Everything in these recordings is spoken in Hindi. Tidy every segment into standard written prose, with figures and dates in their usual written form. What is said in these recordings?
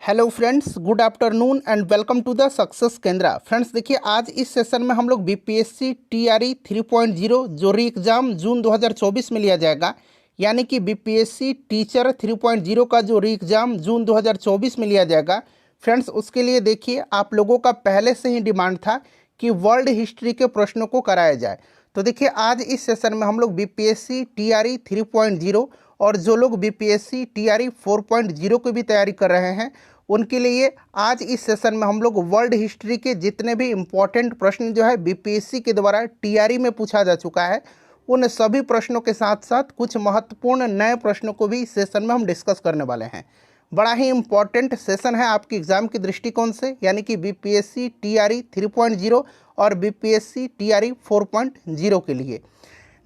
Hello friends, good afternoon and welcome to the success Kendra. Friends देखिए, आज इस सेशन में हम लोग बीपीएससी टीआरई 3.0 जो री एग्ज़ाम जून 2024 में लिया जाएगा, यानी कि बीपीएससी टीचर 3.0 का जो री एग्ज़ाम जून 2024 में लिया जाएगा। फ्रेंड्स उसके लिए देखिए, आप लोगों का पहले से ही डिमांड था कि वर्ल्ड हिस्ट्री के प्रश्नों को कराया जाए। तो देखिए, आज इस सेशन में हम लोग बीपीएससी टीआरई 3.0 और जो लोग बीपीएससी टीआरई 4.0 की भी तैयारी कर रहे हैं उनके लिए आज इस सेशन में हम लोग वर्ल्ड हिस्ट्री के जितने भी इम्पोर्टेंट प्रश्न जो है बीपीएससी के द्वारा टीआरई में पूछा जा चुका है, उन सभी प्रश्नों के साथ साथ कुछ महत्वपूर्ण नए प्रश्नों को भी इस सेशन में हम डिस्कस करने वाले हैं। बड़ा ही इम्पॉर्टेंट सेशन है आपके एग्जाम के दृष्टिकोण से, यानी कि बीपीएससी टीआरई 3.0 और बीपीएससी टीआरई 4.0 के लिए।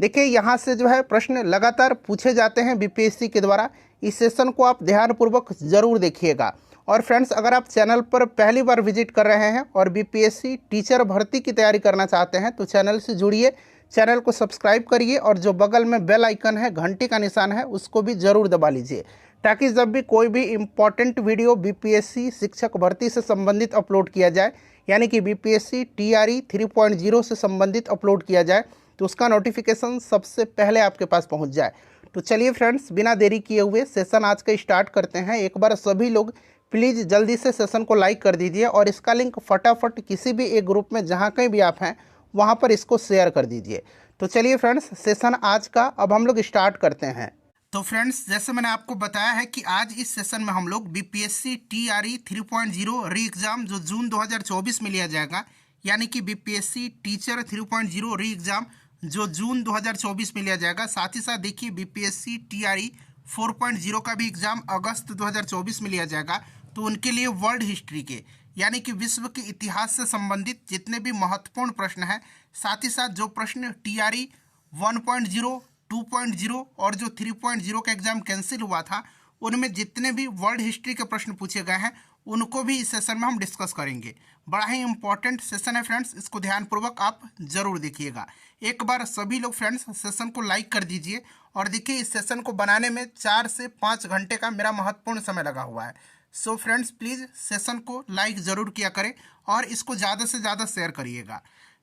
देखिए, यहाँ से जो है प्रश्न लगातार पूछे जाते हैं बीपीएससी के द्वारा। इस सेशन को आप ध्यानपूर्वक ज़रूर देखिएगा। और फ्रेंड्स, अगर आप चैनल पर पहली बार विजिट कर रहे हैं और बीपीएससी टीचर भर्ती की तैयारी करना चाहते हैं तो चैनल से जुड़िए, चैनल को सब्सक्राइब करिए और जो बगल में बेल आइकन है, घंटी का निशान है, उसको भी ज़रूर दबा लीजिए, ताकि जब भी कोई भी इम्पॉर्टेंट वीडियो बीपीएससी शिक्षक भर्ती से संबंधित अपलोड किया जाए, यानी कि बीपीएससी टीआरई 3.0 से संबंधित अपलोड किया जाए, तो उसका नोटिफिकेशन सबसे पहले आपके पास पहुंच जाए। तो चलिए फ्रेंड्स, बिना देरी किए हुए सेशन आज का स्टार्ट करते हैं। एक बार सभी लोग प्लीज़ जल्दी से सेशन को लाइक कर दीजिए और इसका लिंक फटाफट किसी भी एक ग्रुप में जहाँ कहीं भी आप हैं वहाँ पर इसको शेयर कर दीजिए। तो चलिए फ्रेंड्स, सेशन आज का अब हम लोग स्टार्ट करते हैं। तो फ्रेंड्स, जैसे मैंने आपको बताया है कि आज इस सेशन में हम लोग बीपीएससी टीआरई 3.0 री एग्ज़ाम जो जून 2024 में लिया जाएगा, यानी कि बीपीएससी टीचर 3.0 री एग्ज़ाम जो जून 2024 में लिया जाएगा। साथ ही साथ देखिए, बीपीएससी टीआरई 4.0 का भी एग्ज़ाम अगस्त 2024 में लिया जाएगा। तो उनके लिए वर्ल्ड हिस्ट्री के, यानी कि विश्व के इतिहास से संबंधित जितने भी महत्वपूर्ण प्रश्न हैं, साथ ही साथ जो प्रश्न टीआरई 1.0, 2.0 और जो 3.0 का एग्ज़ाम कैंसिल हुआ था, उनमें जितने भी वर्ल्ड हिस्ट्री के प्रश्न पूछे गए हैं उनको भी इस सेशन में हम डिस्कस करेंगे। बड़ा ही इंपॉर्टेंट सेशन है फ्रेंड्स, इसको ध्यानपूर्वक आप जरूर देखिएगा। एक बार सभी लोग फ्रेंड्स सेशन को लाइक कर दीजिए। और देखिए, इस सेशन को बनाने में 4 से 5 घंटे का मेरा महत्वपूर्ण समय लगा हुआ है। सो फ्रेंड्स, प्लीज़ सेशन को लाइक ज़रूर किया करें और इसको ज़्यादा से ज़्यादा शेयर करिएगा।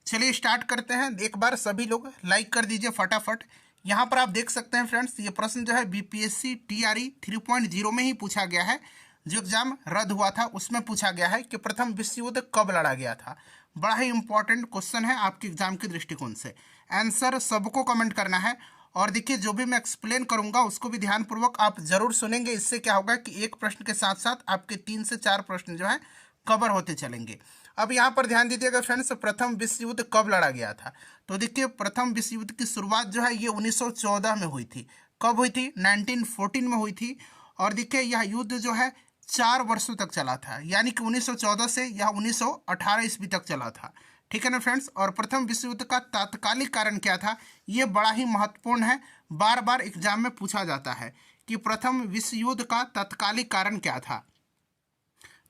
चलिए स्टार्ट करते हैं। एक बार सभी लोग लाइक कर दीजिए फटाफट। यहाँ पर आप देख सकते हैं फ्रेंड्स, ये प्रश्न जो है बीपीएससी टीआरई 3.0 में ही पूछा गया है। जो एग्ज़ाम रद्द हुआ था उसमें पूछा गया है कि प्रथम विश्व युद्ध कब लड़ा गया था। बड़ा ही इंपॉर्टेंट क्वेश्चन है आपके एग्जाम के दृष्टिकोण से। आंसर सबको कमेंट करना है। और देखिए, जो भी मैं एक्सप्लेन करूंगा उसको भी ध्यानपूर्वक आप जरूर सुनेंगे। इससे क्या होगा कि एक प्रश्न के साथ साथ आपके 3 से 4 प्रश्न जो है कवर होते चलेंगे। अब यहाँ पर ध्यान दीजिएगा फ्रेंड्स, प्रथम विश्व युद्ध कब लड़ा गया था। तो देखिए, प्रथम विश्व युद्ध की शुरुआत जो है ये 1914 में हुई थी। कब हुई थी? 1914 में हुई थी। और देखिए, यह युद्ध जो है 4 वर्षों तक चला था, यानी कि 1914 से यह 1918 ईस्वी तक चला था। ठीक है ना फ्रेंड्स। और प्रथम विश्व युद्ध का तात्कालिक कारण क्या था, ये बड़ा ही महत्वपूर्ण है। बार बार एग्जाम में पूछा जाता है कि प्रथम विश्व युद्ध का तात्कालिक कारण क्या था।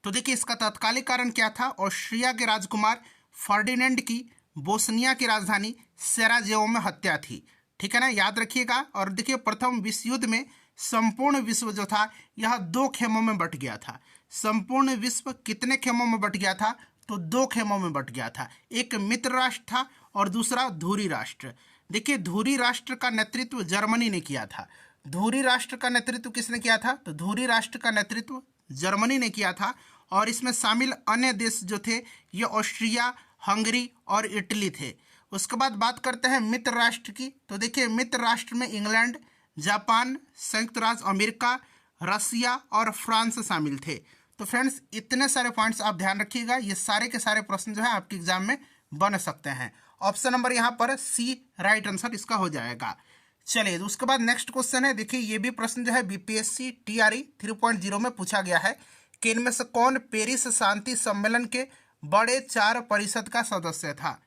तो देखिए, इसका तात्कालिक कारण क्या था? ऑस्ट्रिया के राजकुमार फर्डिनेंड की बोस्निया की राजधानी सेराजेवो में हत्या थी। ठीक है ना, याद रखिएगा। और देखिए, प्रथम विश्व युद्ध में संपूर्ण विश्व जो था यह 2 खेमों में बट गया था। संपूर्ण विश्व कितने खेमों में बट गया था? तो 2 खेमों में बट गया था। एक मित्र राष्ट्र था और दूसरा धुरी राष्ट्र। देखिए, धुरी राष्ट्र का नेतृत्व जर्मनी ने किया था। धुरी राष्ट्र का नेतृत्व किसने किया था? तो धुरी राष्ट्र का नेतृत्व जर्मनी ने किया था। और इसमें शामिल अन्य देश जो थे ये ऑस्ट्रिया, हंगरी और इटली थे। उसके बाद बात करते हैं मित्र राष्ट्र की। तो देखिए, मित्र राष्ट्र में इंग्लैंड, जापान, संयुक्त राज्य अमेरिका, रसिया और फ्रांस शामिल थे। तो फ्रेंड्स, इतने सारे पॉइंट्स आप ध्यान रखिएगा। ये सारे के सारे प्रश्न जो है आपके एग्जाम में बन सकते हैं। ऑप्शन नंबर यहाँ पर सी राइट आंसर इसका हो जाएगा। चलिए, तो उसके बाद नेक्स्ट क्वेश्चन है। देखिए, ये भी प्रश्न जो है बीपीएससी टीआरई 3.0 में पूछा गया है कि इनमें से कौन पेरिस शांति सम्मेलन के बड़े 4 परिषद का सदस्य था।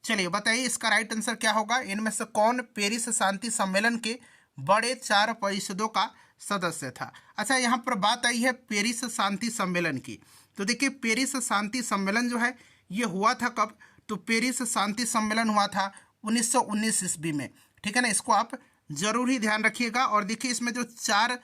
चलिए बताइए, इसका राइट आंसर क्या होगा? इनमें से कौन पेरिस शांति सम्मेलन के बड़े 4 परिषदों का सदस्य था। अच्छा, यहाँ पर बात आई है पेरिस शांति सम्मेलन की। तो देखिए, पेरिस शांति सम्मेलन जो है ये हुआ था कब? तो पेरिस शांति सम्मेलन हुआ था 1919 ईस्वी में। ठीक है ना, इसको आप जरूर ही ध्यान रखिएगा। और देखिए, इसमें जो 4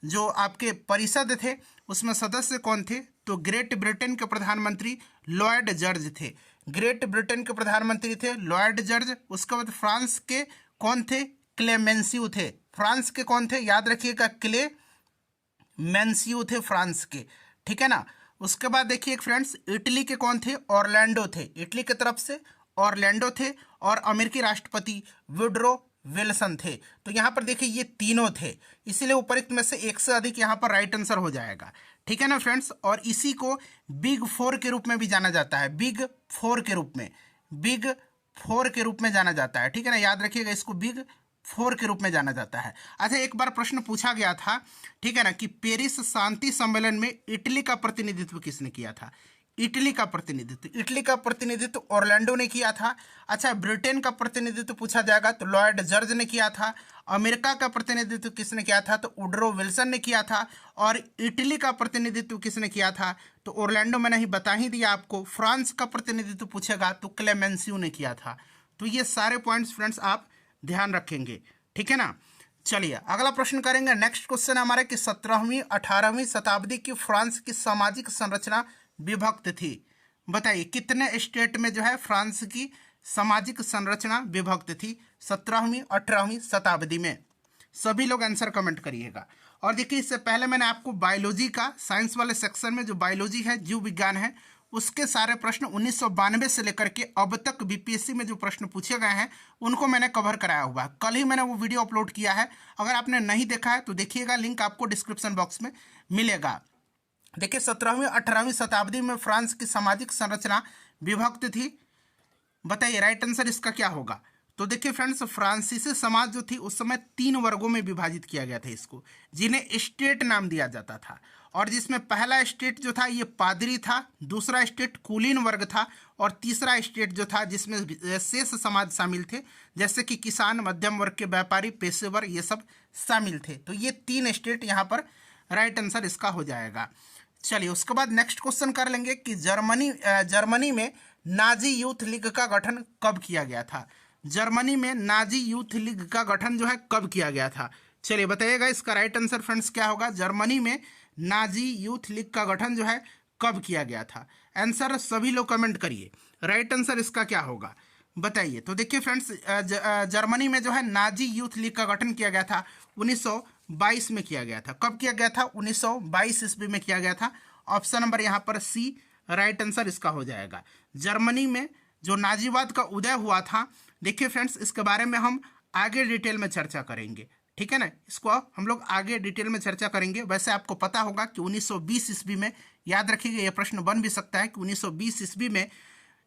जो आपके परिषद थे उसमें सदस्य कौन थे, तो ग्रेट ब्रिटेन के प्रधानमंत्री लॉयड जॉर्ज थे। ग्रेट ब्रिटेन के प्रधानमंत्री थे लॉयड जॉर्ज। उसके बाद फ्रांस के कौन थे, क्लेमेंसियो थे। फ्रांस के कौन थे, याद रखिएगा, क्लेमेंसियो थे फ्रांस के, ठीक है ना। उसके बाद देखिए फ्रेंड्स, इटली के कौन थे, ऑरलैंडो थे, इटली की तरफ से ऑरलैंडो थे। और अमेरिकी राष्ट्रपति वुडरो विल्सन थे। तो यहाँ पर देखिए ये तीनों थे, इसीलिए उपरोक्त में से एक से अधिक यहाँ पर राइट आंसर हो जाएगा, ठीक है ना फ्रेंड्स। और इसी को बिग फोर के रूप में भी जाना जाता है, बिग फोर के रूप में, बिग फोर के रूप में जाना जाता है, ठीक है ना। याद रखिएगा, इसको बिग फोर के रूप में जाना जाता है। अच्छा, एक बार प्रश्न पूछा गया था, ठीक है ना, कि पेरिस शांति सम्मेलन में इटली का प्रतिनिधित्व किसने किया था। इटली का प्रतिनिधित्व ऑरलैंडो ने किया था। अच्छा, ब्रिटेन का प्रतिनिधित्व पूछा जाएगा तो लॉयड जॉर्ज ने किया था। अमेरिका का प्रतिनिधित्व किसने किया था, तो वुडरो विल्सन ने किया था। और इटली का प्रतिनिधित्व किसने किया था, तो ऑरलैंडो मैंने ही बता ही दिया आपको। फ्रांस का प्रतिनिधित्व पूछेगा तो क्लेमेंसियो ने किया था। तो ये सारे पॉइंट्स फ्रेंड्स आप ध्यान रखेंगे, ठीक है ना। चलिए अगला प्रश्न करेंगे। नेक्स्ट क्वेश्चन हमारा कि 17वीं 18वीं शताब्दी की फ्रांस की सामाजिक संरचना विभक्त थी। बताइए कितने स्टेट में जो है फ्रांस की सामाजिक संरचना विभक्त थी 17वीं 18वीं शताब्दी में। सभी लोग आंसर कमेंट करिएगा। और देखिए, इससे पहले मैंने आपको बायोलॉजी का, साइंस वाले सेक्शन में जो बायोलॉजी है, जीव विज्ञान है, उसके सारे प्रश्न 1992 से लेकर के अब तक बीपीएससी में जो प्रश्न पूछे गए हैं उनको मैंने कवर कराया हुआ है। कल ही मैंने वो वीडियो अपलोड किया है, अगर आपने नहीं देखा है तो देखिएगा, लिंक आपको डिस्क्रिप्शन बॉक्स में मिलेगा। देखिए 17वीं 18वीं शताब्दी में फ्रांस की सामाजिक संरचना विभक्त थी। बताइए राइट आंसर इसका क्या होगा। तो देखिए फ्रेंड्स, फ्रांसीसी समाज जो थी उस समय 3 वर्गों में विभाजित किया गया था इसको, जिन्हें स्टेट नाम दिया जाता था। और जिसमें पहला स्टेट जो था ये पादरी था, दूसरा स्टेट कुलीन वर्ग था, और तीसरा स्टेट जो था जिसमें शेष समाज शामिल थे, जैसे कि किसान, मध्यम वर्ग के व्यापारी, पेशेवर, ये सब शामिल थे। तो ये 3 स्टेट यहाँ पर राइट आंसर इसका हो जाएगा। चलिए उसके बाद नेक्स्ट क्वेश्चन कर लेंगे कि जर्मनी में नाजी यूथ लीग का गठन कब किया गया था। जर्मनी में नाजी यूथ लीग का गठन जो है कब किया गया था। चलिए बताइएगा इसका राइट आंसर फ्रेंड्स क्या होगा। जर्मनी में नाजी यूथ लीग का गठन जो है कब किया गया था। आंसर सभी लोग कमेंट करिए, राइट आंसर इसका क्या होगा बताइए। तो देखिए फ्रेंड्स, जर्मनी में जो है नाजी यूथ लीग का गठन किया गया था 1922 में किया गया था। कब किया गया था, 1922 ईस्वी में किया गया था। ऑप्शन नंबर यहाँ पर सी राइट आंसर इसका हो जाएगा। जर्मनी में जो नाजीवाद का उदय हुआ था, देखिए फ्रेंड्स इसके बारे में हम आगे डिटेल में चर्चा करेंगे, ठीक है ना। इसको हम लोग आगे डिटेल में चर्चा करेंगे। वैसे आपको पता होगा कि 1920 ईस्वी में, याद रखिएगा ये प्रश्न बन भी सकता है कि 1920 ईस्वी में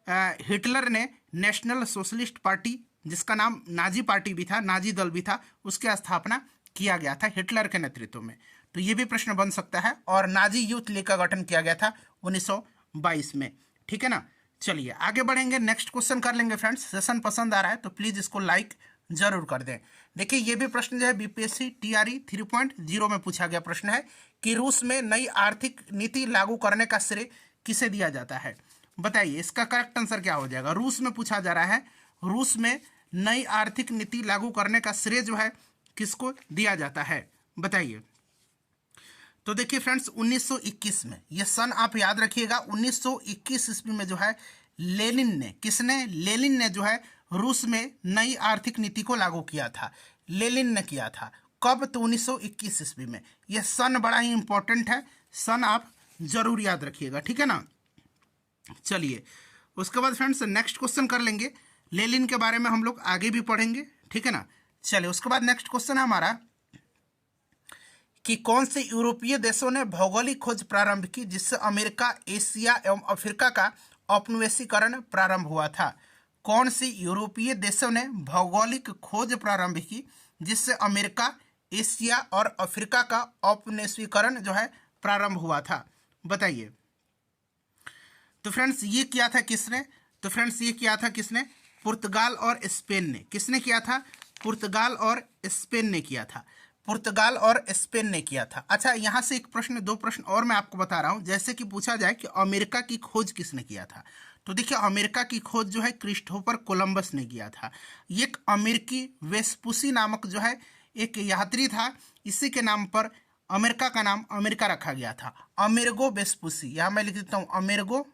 हिटलर ने नेशनल सोशलिस्ट पार्टी, जिसका नाम नाजी पार्टी भी था, नाजी दल भी था, उसकी स्थापना किया गया था हिटलर के नेतृत्व में। तो ये भी प्रश्न बन सकता है। और नाजी यूथ लीग का गठन किया गया था 1922 में, ठीक है ना। चलिए आगे बढ़ेंगे, नेक्स्ट क्वेश्चन कर लेंगे फ्रेंड्स। सेशन पसंद आ रहा है तो प्लीज इसको लाइक जरूर कर दें। देखिए ये भी प्रश्न जो है बीपीएससी टीआरई 3.0 में पूछा गया प्रश्न है कि रूस में नई आर्थिक नीति लागू करने का श्रेय किसे दिया जाता है। बताइए इसका करेक्ट आंसर क्या हो जाएगा। रूस में पूछा जा रहा है, रूस में नई आर्थिक नीति लागू करने का श्रेय जो है किसको दिया जाता है, बताइए। तो देखिए फ्रेंड्स 1921 में, ये सन आप याद रखिएगा, 1921 ईस्वी में जो है लेनिन ने, किसने, लेनिन ने जो है रूस में नई आर्थिक नीति को लागू किया था। लेनिन ने किया था कब, तो 1921 ईस्वी में। यह सन बड़ा ही इंपॉर्टेंट है, सन आप जरूर याद रखिएगा, ठीक है ना। चलिए उसके बाद फ्रेंड्स नेक्स्ट क्वेश्चन कर लेंगे। लेनिन के बारे में हम लोग आगे भी पढ़ेंगे, ठीक है ना। चलिए उसके बाद नेक्स्ट क्वेश्चन है हमारा कि कौन से यूरोपीय देशों ने भौगोलिक खोज प्रारंभ की जिससे अमेरिका, एशिया एवं अफ्रीका का औपनिवेशीकरण प्रारंभ हुआ था। कौन सी यूरोपीय देशों ने भौगोलिक खोज प्रारंभ की जिससे अमेरिका, एशिया और अफ्रीका का औपनिवेशीकरण जो है प्रारंभ हुआ था, बताइए। तो फ्रेंड्स ये किया था किसने, तो फ्रेंड्स ये किया था किसने, पुर्तगाल और स्पेन ने। किसने किया था, पुर्तगाल और स्पेन ने किया था, पुर्तगाल और स्पेन ने किया था। अच्छा यहाँ से एक प्रश्न, 2 प्रश्न और मैं आपको बता रहा हूँ। जैसे कि पूछा जाए कि अमेरिका की खोज किसने किया था, तो देखिए अमेरिका की खोज जो है क्रिस्टोफर कोलंबस ने किया था। ये एक अमेरिकी वेस्पुसी नामक जो है एक यात्री था, इसी के नाम पर अमेरिका का नाम अमेरिका रखा गया था। अमेरिगो वेस्पुसी, यहां मैं लिख देता हूं अमेरिगो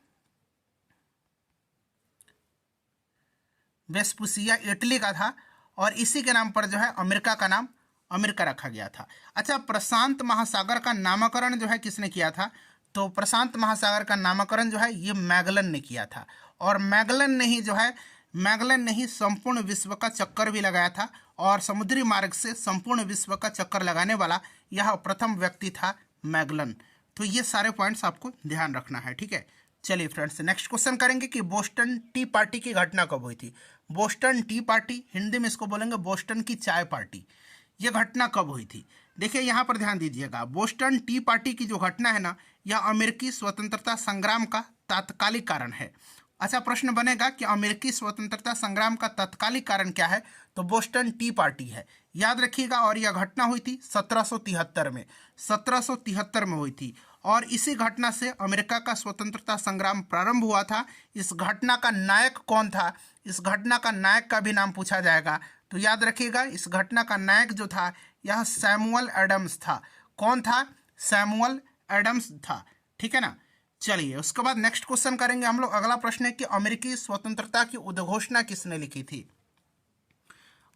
वेस्पुसिया इटली का था और इसी के नाम पर जो है अमेरिका का नाम अमेरिका रखा गया था। अच्छा, प्रशांत महासागर का नामकरण जो है किसने किया था? तो प्रशांत महासागर का नामकरण जो है ये मैगलन ने किया था। और मैगलन ने ही संपूर्ण विश्व का चक्कर भी लगाया था और समुद्री मार्ग से संपूर्ण विश्व का चक्कर लगाने वाला यह प्रथम व्यक्ति था मैगलन। तो ये सारे पॉइंट्स आपको ध्यान रखना है, ठीक है। चलिए फ्रेंड्स, नेक्स्ट क्वेश्चन करेंगे कि बोस्टन टी पार्टी की घटना कब हुई थी। बोस्टन टी पार्टी, हिंदी में इसको बोलेंगे बोस्टन की चाय पार्टी, यह घटना कब हुई थी? देखिए यहाँ पर ध्यान दीजिएगा, बोस्टन टी पार्टी की जो घटना है ना, यह अमेरिकी स्वतंत्रता संग्राम का तात्कालिक कारण है। अच्छा, प्रश्न बनेगा कि अमेरिकी स्वतंत्रता संग्राम का तात्कालिक कारण क्या है? तो बोस्टन टी पार्टी है, याद रखिएगा। और यह घटना हुई थी 1773 में हुई थी और इसी घटना से अमेरिका का स्वतंत्रता संग्राम प्रारंभ हुआ था। इस घटना का नायक कौन था? इस घटना का नायक का भी नाम पूछा जाएगा, तो याद रखिएगा इस घटना का नायक जो था यह सैमुअल एडम्स था। कौन था? सैमुअल एडम्स था, ठीक है ना। चलिए, उसके बाद नेक्स्ट क्वेश्चन करेंगे हम लोग। अगला प्रश्न है कि अमेरिकी स्वतंत्रता की उद्घोषणा किसने लिखी थी?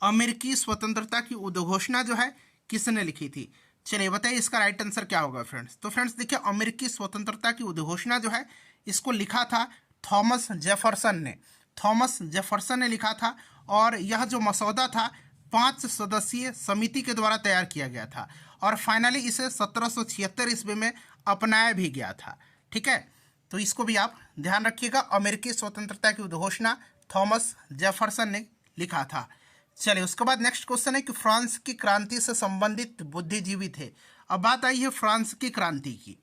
अमेरिकी स्वतंत्रता की उद्घोषणा जो है किसने लिखी थी? चलिए बताइए इसका राइट आंसर क्या होगा फ्रेंड्स। तो फ्रेंड्स देखिए, अमेरिकी स्वतंत्रता की उद्घोषणा जो है इसको लिखा था थॉमस जेफरसन ने। थॉमस जेफरसन ने लिखा था और यह जो मसौदा था 5 सदस्यीय समिति के द्वारा तैयार किया गया था और फाइनली इसे 1776 ईस्वी में अपनाया भी गया था, ठीक है। तो इसको भी आप ध्यान रखिएगा, अमेरिकी स्वतंत्रता की उद्घोषणा थॉमस जेफरसन ने लिखा था। चलिए, उसके बाद नेक्स्ट क्वेश्चन है कि फ्रांस की क्रांति से संबंधित बुद्धिजीवी थे। अब बात आई है फ्रांस की क्रांति की।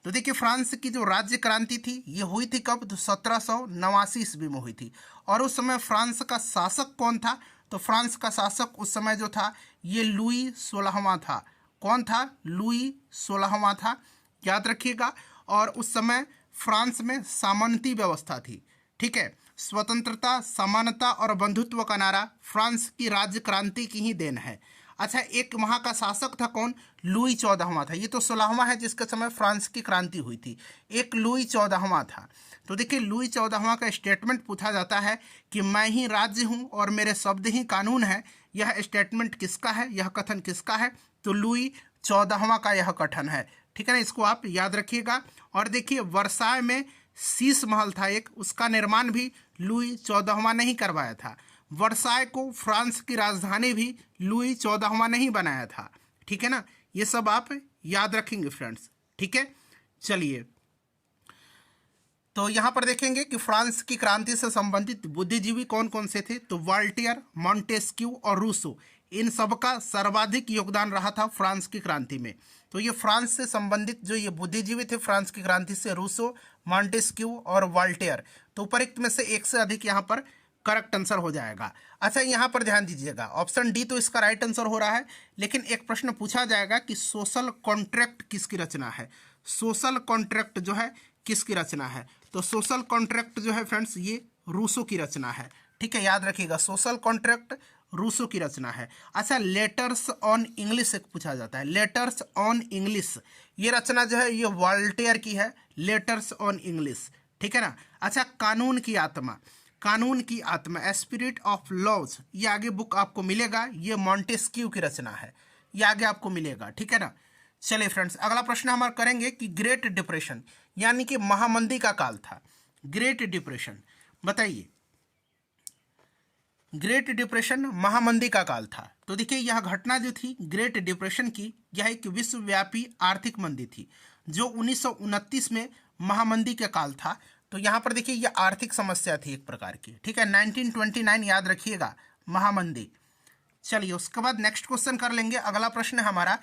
तो देखिए, फ्रांस की जो राज्य क्रांति थी ये हुई थी कब? तो 1789 ईस्वी में हुई थी। और उस समय फ्रांस का शासक कौन था? तो फ्रांस का शासक उस समय जो था ये लुई 16वां था। कौन था? लुई 16वां था, याद रखिएगा। और उस समय फ्रांस में सामंती व्यवस्था थी, ठीक है। स्वतंत्रता, समानता और बंधुत्व का नारा फ्रांस की राज्य क्रांति की ही देन है। अच्छा, एक वहाँ का शासक था कौन? लुई 14वां था। ये तो 16वां है जिसके समय फ्रांस की क्रांति हुई थी, एक लुई 14वां था। तो देखिए, लुई 14वां का स्टेटमेंट पूछा जाता है कि मैं ही राज्य हूँ और मेरे शब्द ही कानून है। यह स्टेटमेंट किसका है? यह कथन किसका है? तो लुई 14वां का यह कथन है, ठीक है ना। इसको आप याद रखिएगा। और देखिए, वर्साय में शीश महल था एक, उसका निर्माण भी लुई 14वां ने ही करवाया था। वर्साय को फ्रांस की राजधानी भी लुई 14वां ने ही बनाया था, ठीक है ना। ये सब आप याद रखेंगे फ्रेंड्स, ठीक है। चलिए, तो यहाँ पर देखेंगे कि फ्रांस की क्रांति से संबंधित बुद्धिजीवी कौन कौन से थे। तो वॉल्टेयर, मॉन्टेस्क्यू और रूसो, इन सबका सर्वाधिक योगदान रहा था फ्रांस की क्रांति में। तो ये फ्रांस से संबंधित जो ये बुद्धिजीवी थे फ्रांस की क्रांति से, रूसो, मॉन्टेस्क्यू और वॉल्टेयर। तो उपरोक्त में से एक से अधिक यहाँ पर करेक्ट आंसर हो जाएगा। अच्छा, यहाँ पर ध्यान दीजिएगा, ऑप्शन डी तो इसका राइट आंसर हो रहा है, लेकिन एक प्रश्न पूछा जाएगा कि सोशल कॉन्ट्रैक्ट किसकी रचना है। सोशल कॉन्ट्रैक्ट जो है किसकी रचना है? तो सोशल कॉन्ट्रैक्ट जो है फ्रेंड्स ये रूसो की रचना है, ठीक है, याद रखिएगा, सोशल कॉन्ट्रैक्ट रूसो की रचना है। अच्छा, लेटर्स ऑन इंग्लिश एक पूछा जाता है, लेटर्स ऑन इंग्लिश, ये रचना जो है ये वॉल्टेयर की है, लेटर्स ऑन इंग्लिश, ठीक है ना। अच्छा, कानून की आत्मा, कानून की आत्मा, स्पिरिट ऑफ लॉज, ये आगे बुक आपको मिलेगा, ये मॉन्टेस्क्यू की रचना है, ये आगे आपको मिलेगा, ठीक है ना। चलिए फ्रेंड्स, अगला प्रश्न हमारा करेंगे कि ग्रेट डिप्रेशन यानी कि महामंदी का काल था। ग्रेट डिप्रेशन बताइए, ग्रेट डिप्रेशन महामंदी का काल था। तो देखिए, यह घटना जो थी ग्रेट डिप्रेशन की, यह एक विश्वव्यापी आर्थिक मंदी थी जो 1929 में महामंदी का काल था। तो यहाँ पर देखिए, यह आर्थिक समस्या थी एक प्रकार की, ठीक है। 1929 याद रखिएगा, महामंदी। चलिए, उसके बाद नेक्स्ट क्वेश्चन कर लेंगे। अगला प्रश्न है हमारा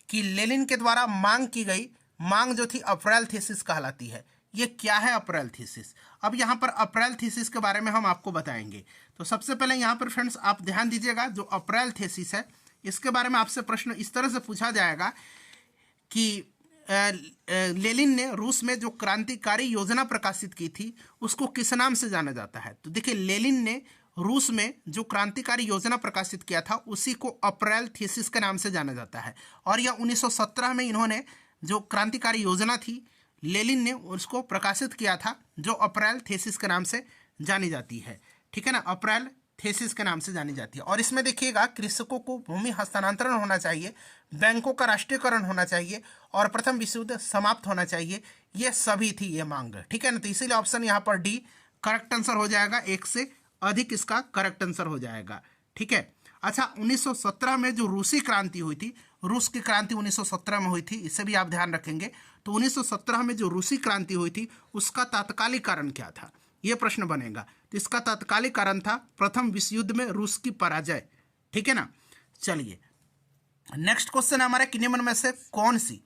कि लेनिन के द्वारा मांग की गई मांग जो थी अप्रैल थीसिस कहलाती है। ये क्या है अप्रैल थीसिस? अब यहाँ पर अप्रैल थीसिस के बारे में हम आपको बताएंगे। तो सबसे पहले यहाँ पर फ्रेंड्स आप ध्यान दीजिएगा, जो अप्रैल थीसिस है इसके बारे में आपसे प्रश्न इस तरह से पूछा जाएगा कि लेनिन ने रूस में जो क्रांतिकारी योजना प्रकाशित की थी उसको किस नाम से जाना जाता है। तो देखिए, लेनिन ने रूस में जो क्रांतिकारी योजना प्रकाशित किया था उसी को अप्रैल थीसिस के नाम से जाना जाता है। और यह 1917 में इन्होंने जो क्रांतिकारी योजना थी लेनिन ने उसको प्रकाशित किया था, जो अप्रैल थीसिस के नाम से जानी जाती है। ठीक है ना, अप्रैल थीसिस के नाम से जानी जाती है। और इसमें देखिएगा कृषकों को भूमि हस्तांतरण होना चाहिए, बैंकों का राष्ट्रीयकरण होना चाहिए और प्रथम विश्व युद्ध समाप्त होना चाहिए, ये सभी थी ये मांग। ठीक है ना, तो इसीलिए ऑप्शन यहाँ पर डी करेक्ट आंसर हो जाएगा, एक से अधिक इसका करेक्ट आंसर हो जाएगा। ठीक है। अच्छा, 1917 में जो रूसी क्रांति हुई थी, रूस की क्रांति 1917 में हुई थी, इसे भी आप ध्यान रखेंगे। तो 1917 में जो रूसी क्रांति हुई थी उसका तात्कालिक कारण क्या था, यह प्रश्न बनेगा। तो इसका तात्कालिक कारण था प्रथम विश्व युद्ध में रूस की पराजय। ठीक है ना। चलिए नेक्स्ट क्वेश्चन हमारा कि निम्न में से कौन सी,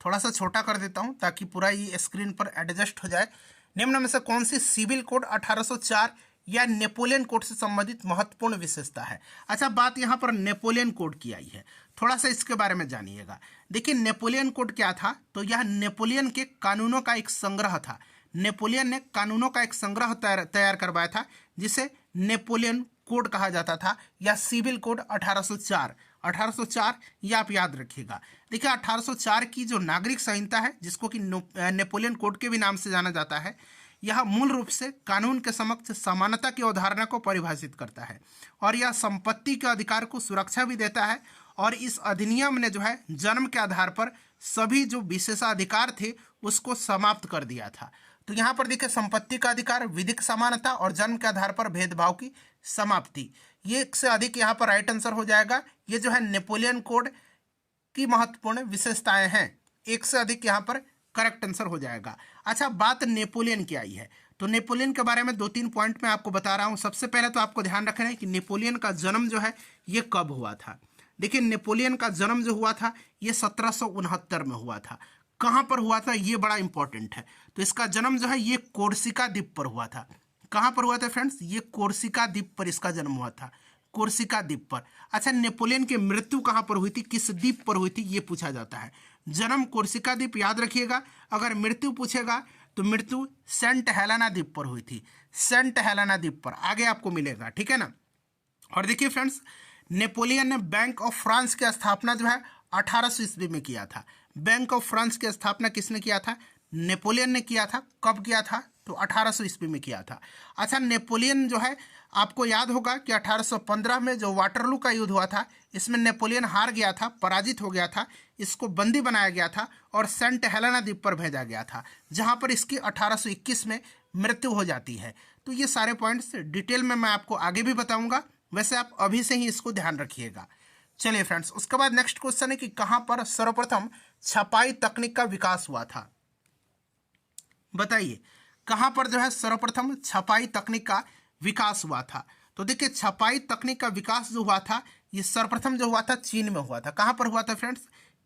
थोड़ा सा छोटा कर देता हूं ताकि पूरा ये स्क्रीन पर एडजस्ट हो जाए। निम्न में से कौन सी सिविल कोड 1804 या नेपोलियन कोड से संबंधित महत्वपूर्ण विशेषता है। अच्छा, बात यहाँ पर नेपोलियन कोड की आई है, थोड़ा सा इसके बारे में जानिएगा। देखिए नेपोलियन कोड क्या था, तो यह नेपोलियन के कानूनों का एक संग्रह था। नेपोलियन ने कानूनों का एक संग्रह तैयार करवाया था जिसे नेपोलियन कोड कहा जाता था, या सिविल कोड 1804। 1804 ये आप याद रखिएगा। देखिए 1804 की जो नागरिक संहिता है, जिसको कि नेपोलियन कोड के भी नाम से जाना जाता है, यह मूल रूप से कानून के समक्ष समानता की अवधारणा को परिभाषित करता है और यह संपत्ति के अधिकार को सुरक्षा भी देता है। और इस अधिनियम ने जो है जन्म के आधार पर सभी जो विशेषाधिकार थे उसको समाप्त कर दिया था। तो यहाँ पर देखिए संपत्ति का अधिकार, विधिक समानता और जन्म के आधार पर भेदभाव की समाप्ति, ये एक से अधिक यहाँ पर राइट आंसर हो जाएगा। ये जो है नेपोलियन कोड की महत्वपूर्ण विशेषताएं हैं, एक से अधिक यहाँ पर करेक्ट आंसर हो जाएगा। अच्छा, बात नेपोलियन की आई है, तो नेपोलियन के बारे में 2-3 पॉइंट मैं आपको बता रहा हूँ। सबसे पहले तो आपको ध्यान रखना है कि नेपोलियन का जन्म जो है ये कब हुआ था। देखिए नेपोलियन का जन्म जो हुआ था ये 1769 में हुआ था। कहाँ पर हुआ था ये बड़ा इंपॉर्टेंट है। तो इसका जन्म जो है ये कोर्सिका द्वीप पर हुआ था। कहाँ पर हुआ था फ्रेंड्स, ये कोर्सिका द्वीप पर इसका जन्म हुआ था, कोर्सिका द्वीप पर। अच्छा, नेपोलियन की मृत्यु कहाँ पर हुई थी, किस द्वीप पर हुई थी, ये पूछा जाता है। जन्म कोर्सिका द्वीप याद रखिएगा। अगर मृत्यु पूछेगा तो मृत्यु सेंट हेलेना द्वीप पर हुई थी, सेंट हेलेना द्वीप पर, आगे आपको मिलेगा। ठीक है ना। और देखिए फ्रेंड्स, नेपोलियन ने बैंक ऑफ फ्रांस की स्थापना जो है 1800 ईस्वी में किया था। बैंक ऑफ फ्रांस की स्थापना किसने किया था, नेपोलियन ने किया था। कब किया था, तो 1800 ईस्वी में किया था। अच्छा, नेपोलियन जो है आपको याद होगा कि 1815 में जो वाटरलू का युद्ध हुआ था, इसमें नेपोलियन हार गया था, पराजित हो गया था, इसको बंदी बनाया गया था और सेंट हेलेना द्वीप पर भेजा गया था, जहां पर इसकी 1821 में मृत्यु हो जाती है। तो ये सारे पॉइंट्स डिटेल में मैं आपको आगे भी बताऊंगा, वैसे आप अभी से ही इसको ध्यान रखिएगा। चलिए फ्रेंड्स, उसके बाद नेक्स्ट क्वेश्चन है कि कहां पर सर्वप्रथम छपाई तकनीक का विकास हुआ था। बताइए कहां पर जो है सर्वप्रथम छपाई तकनीक का विकास हुआ था। तो देखिए छपाई तकनीक का विकास जो हुआ था ये सर्वप्रथम जो हुआ था चीन में हुआ था। कहां पर हुआ था फ्रेंड्स,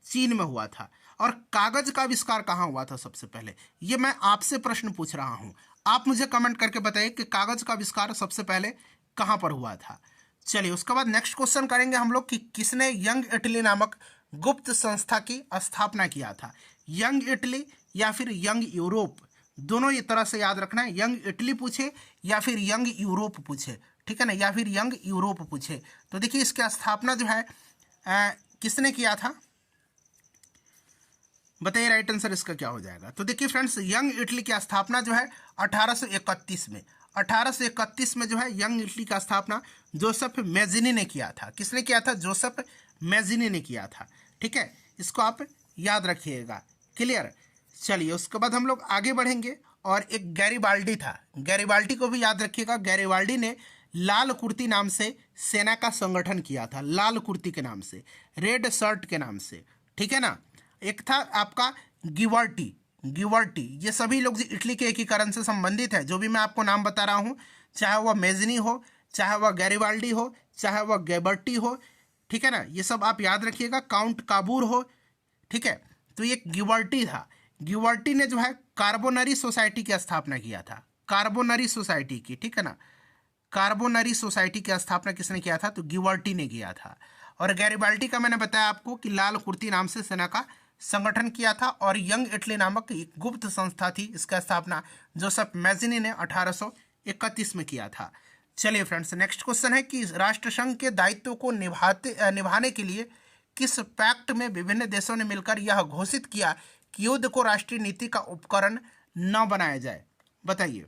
चीन में हुआ था। और कागज का आविष्कार कहां हुआ था सबसे पहले, ये मैं आपसे प्रश्न पूछ रहा हूं। आप मुझे कमेंट करके बताइए कि कागज का आविष्कार सबसे पहले कहां पर हुआ था। चलिए उसके बाद नेक्स्ट क्वेश्चन करेंगे हम लोग कि किसने यंग इटली नामक गुप्त संस्था की स्थापना किया था। यंग इटली या फिर यंग यूरोप, दोनों ये तरह से याद रखना है। यंग इटली पूछे या फिर यंग यूरोप पूछे, ठीक है ना, या फिर यंग यूरोप पूछे। तो देखिए इसकी स्थापना जो है किसने किया था, बताइए राइट आंसर इसका क्या हो जाएगा। तो देखिए फ्रेंड्स, यंग इटली की स्थापना जो है 1831 में, 1831 में जो है यंग इटली का स्थापना जोसेफ मेजिनी ने किया था। किसने किया था, जोसेफ मेजिनी ने किया था। ठीक है, इसको आप याद रखिएगा। क्लियर। चलिए उसके बाद हम लोग आगे बढ़ेंगे और एक गैरिबाल्डी था, गैरिबाल्डी को भी याद रखिएगा। गैरिबाल्डी ने लाल कुर्ती नाम से सेना का संगठन किया था, लाल कुर्ती के नाम से, रेड शर्ट के नाम से। ठीक है ना। एक था आपका गिवर्टी, गिवर्टी, ये सभी लोग इटली के एकीकरण से संबंधित है। जो भी मैं आपको नाम बता रहा हूँ, चाहे वह मेजनी हो, चाहे वह गैरिबाल्डी हो, चाहे वह गेबर्टी हो, ठीक है ना, ये सब आप याद रखिएगा। काउंट काबूर हो, ठीक है। तो ये गिवर्टी था। गिवर्टी ने जो है कार्बोनरी सोसाइटी की स्थापना किया था, कार्बोनरी सोसाइटी की, ठीक है ना। कार्बोनरी सोसाइटी की स्थापना किसने किया था, तो गिवर्टी ने किया था। और गैरिबाल्डी का मैंने बताया आपको कि लाल कुर्ती नाम से सेना का संगठन किया था। और यंग इटली नामक एक गुप्त संस्था थी, इसका स्थापना जोसेफ मेजिनी ने 1831 में किया था। चलिए फ्रेंड्स, नेक्स्ट क्वेश्चन है कि राष्ट्रसंघ के दायित्व को निभाने के लिए किस पैक्ट में विभिन्न देशों ने मिलकर यह घोषित किया कि युद्ध को राष्ट्रीय नीति का उपकरण न बनाया जाए? बताइए,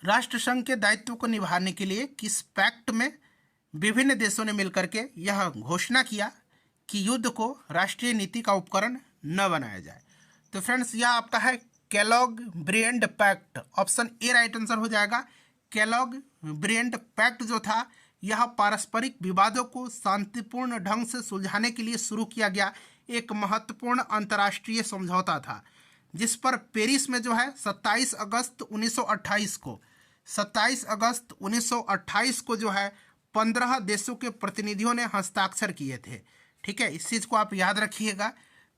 राष्ट्रसंघ के दायित्व को निभाने के लिए किस पैक्ट में विभिन्न देशों ने मिलकर के यह घोषणा किया कि युद्ध को राष्ट्रीय नीति का उपकरण न बनाया जाए? तो फ्रेंड्स, यह आपका है Kellogg Briand pact. Option A right answer हो जाएगा। केलॉग ब्रियंट पैक्ट जो था, यह पारस्परिक विवादों को शांतिपूर्ण ढंग से सुलझाने के लिए शुरू किया गया एक महत्वपूर्ण अंतर्राष्ट्रीय समझौता था, जिस पर पेरिस में जो है 27 अगस्त 1928 को जो है 15 देशों के प्रतिनिधियों ने हस्ताक्षर किए थे। ठीक है, इस चीज़ को आप याद रखिएगा।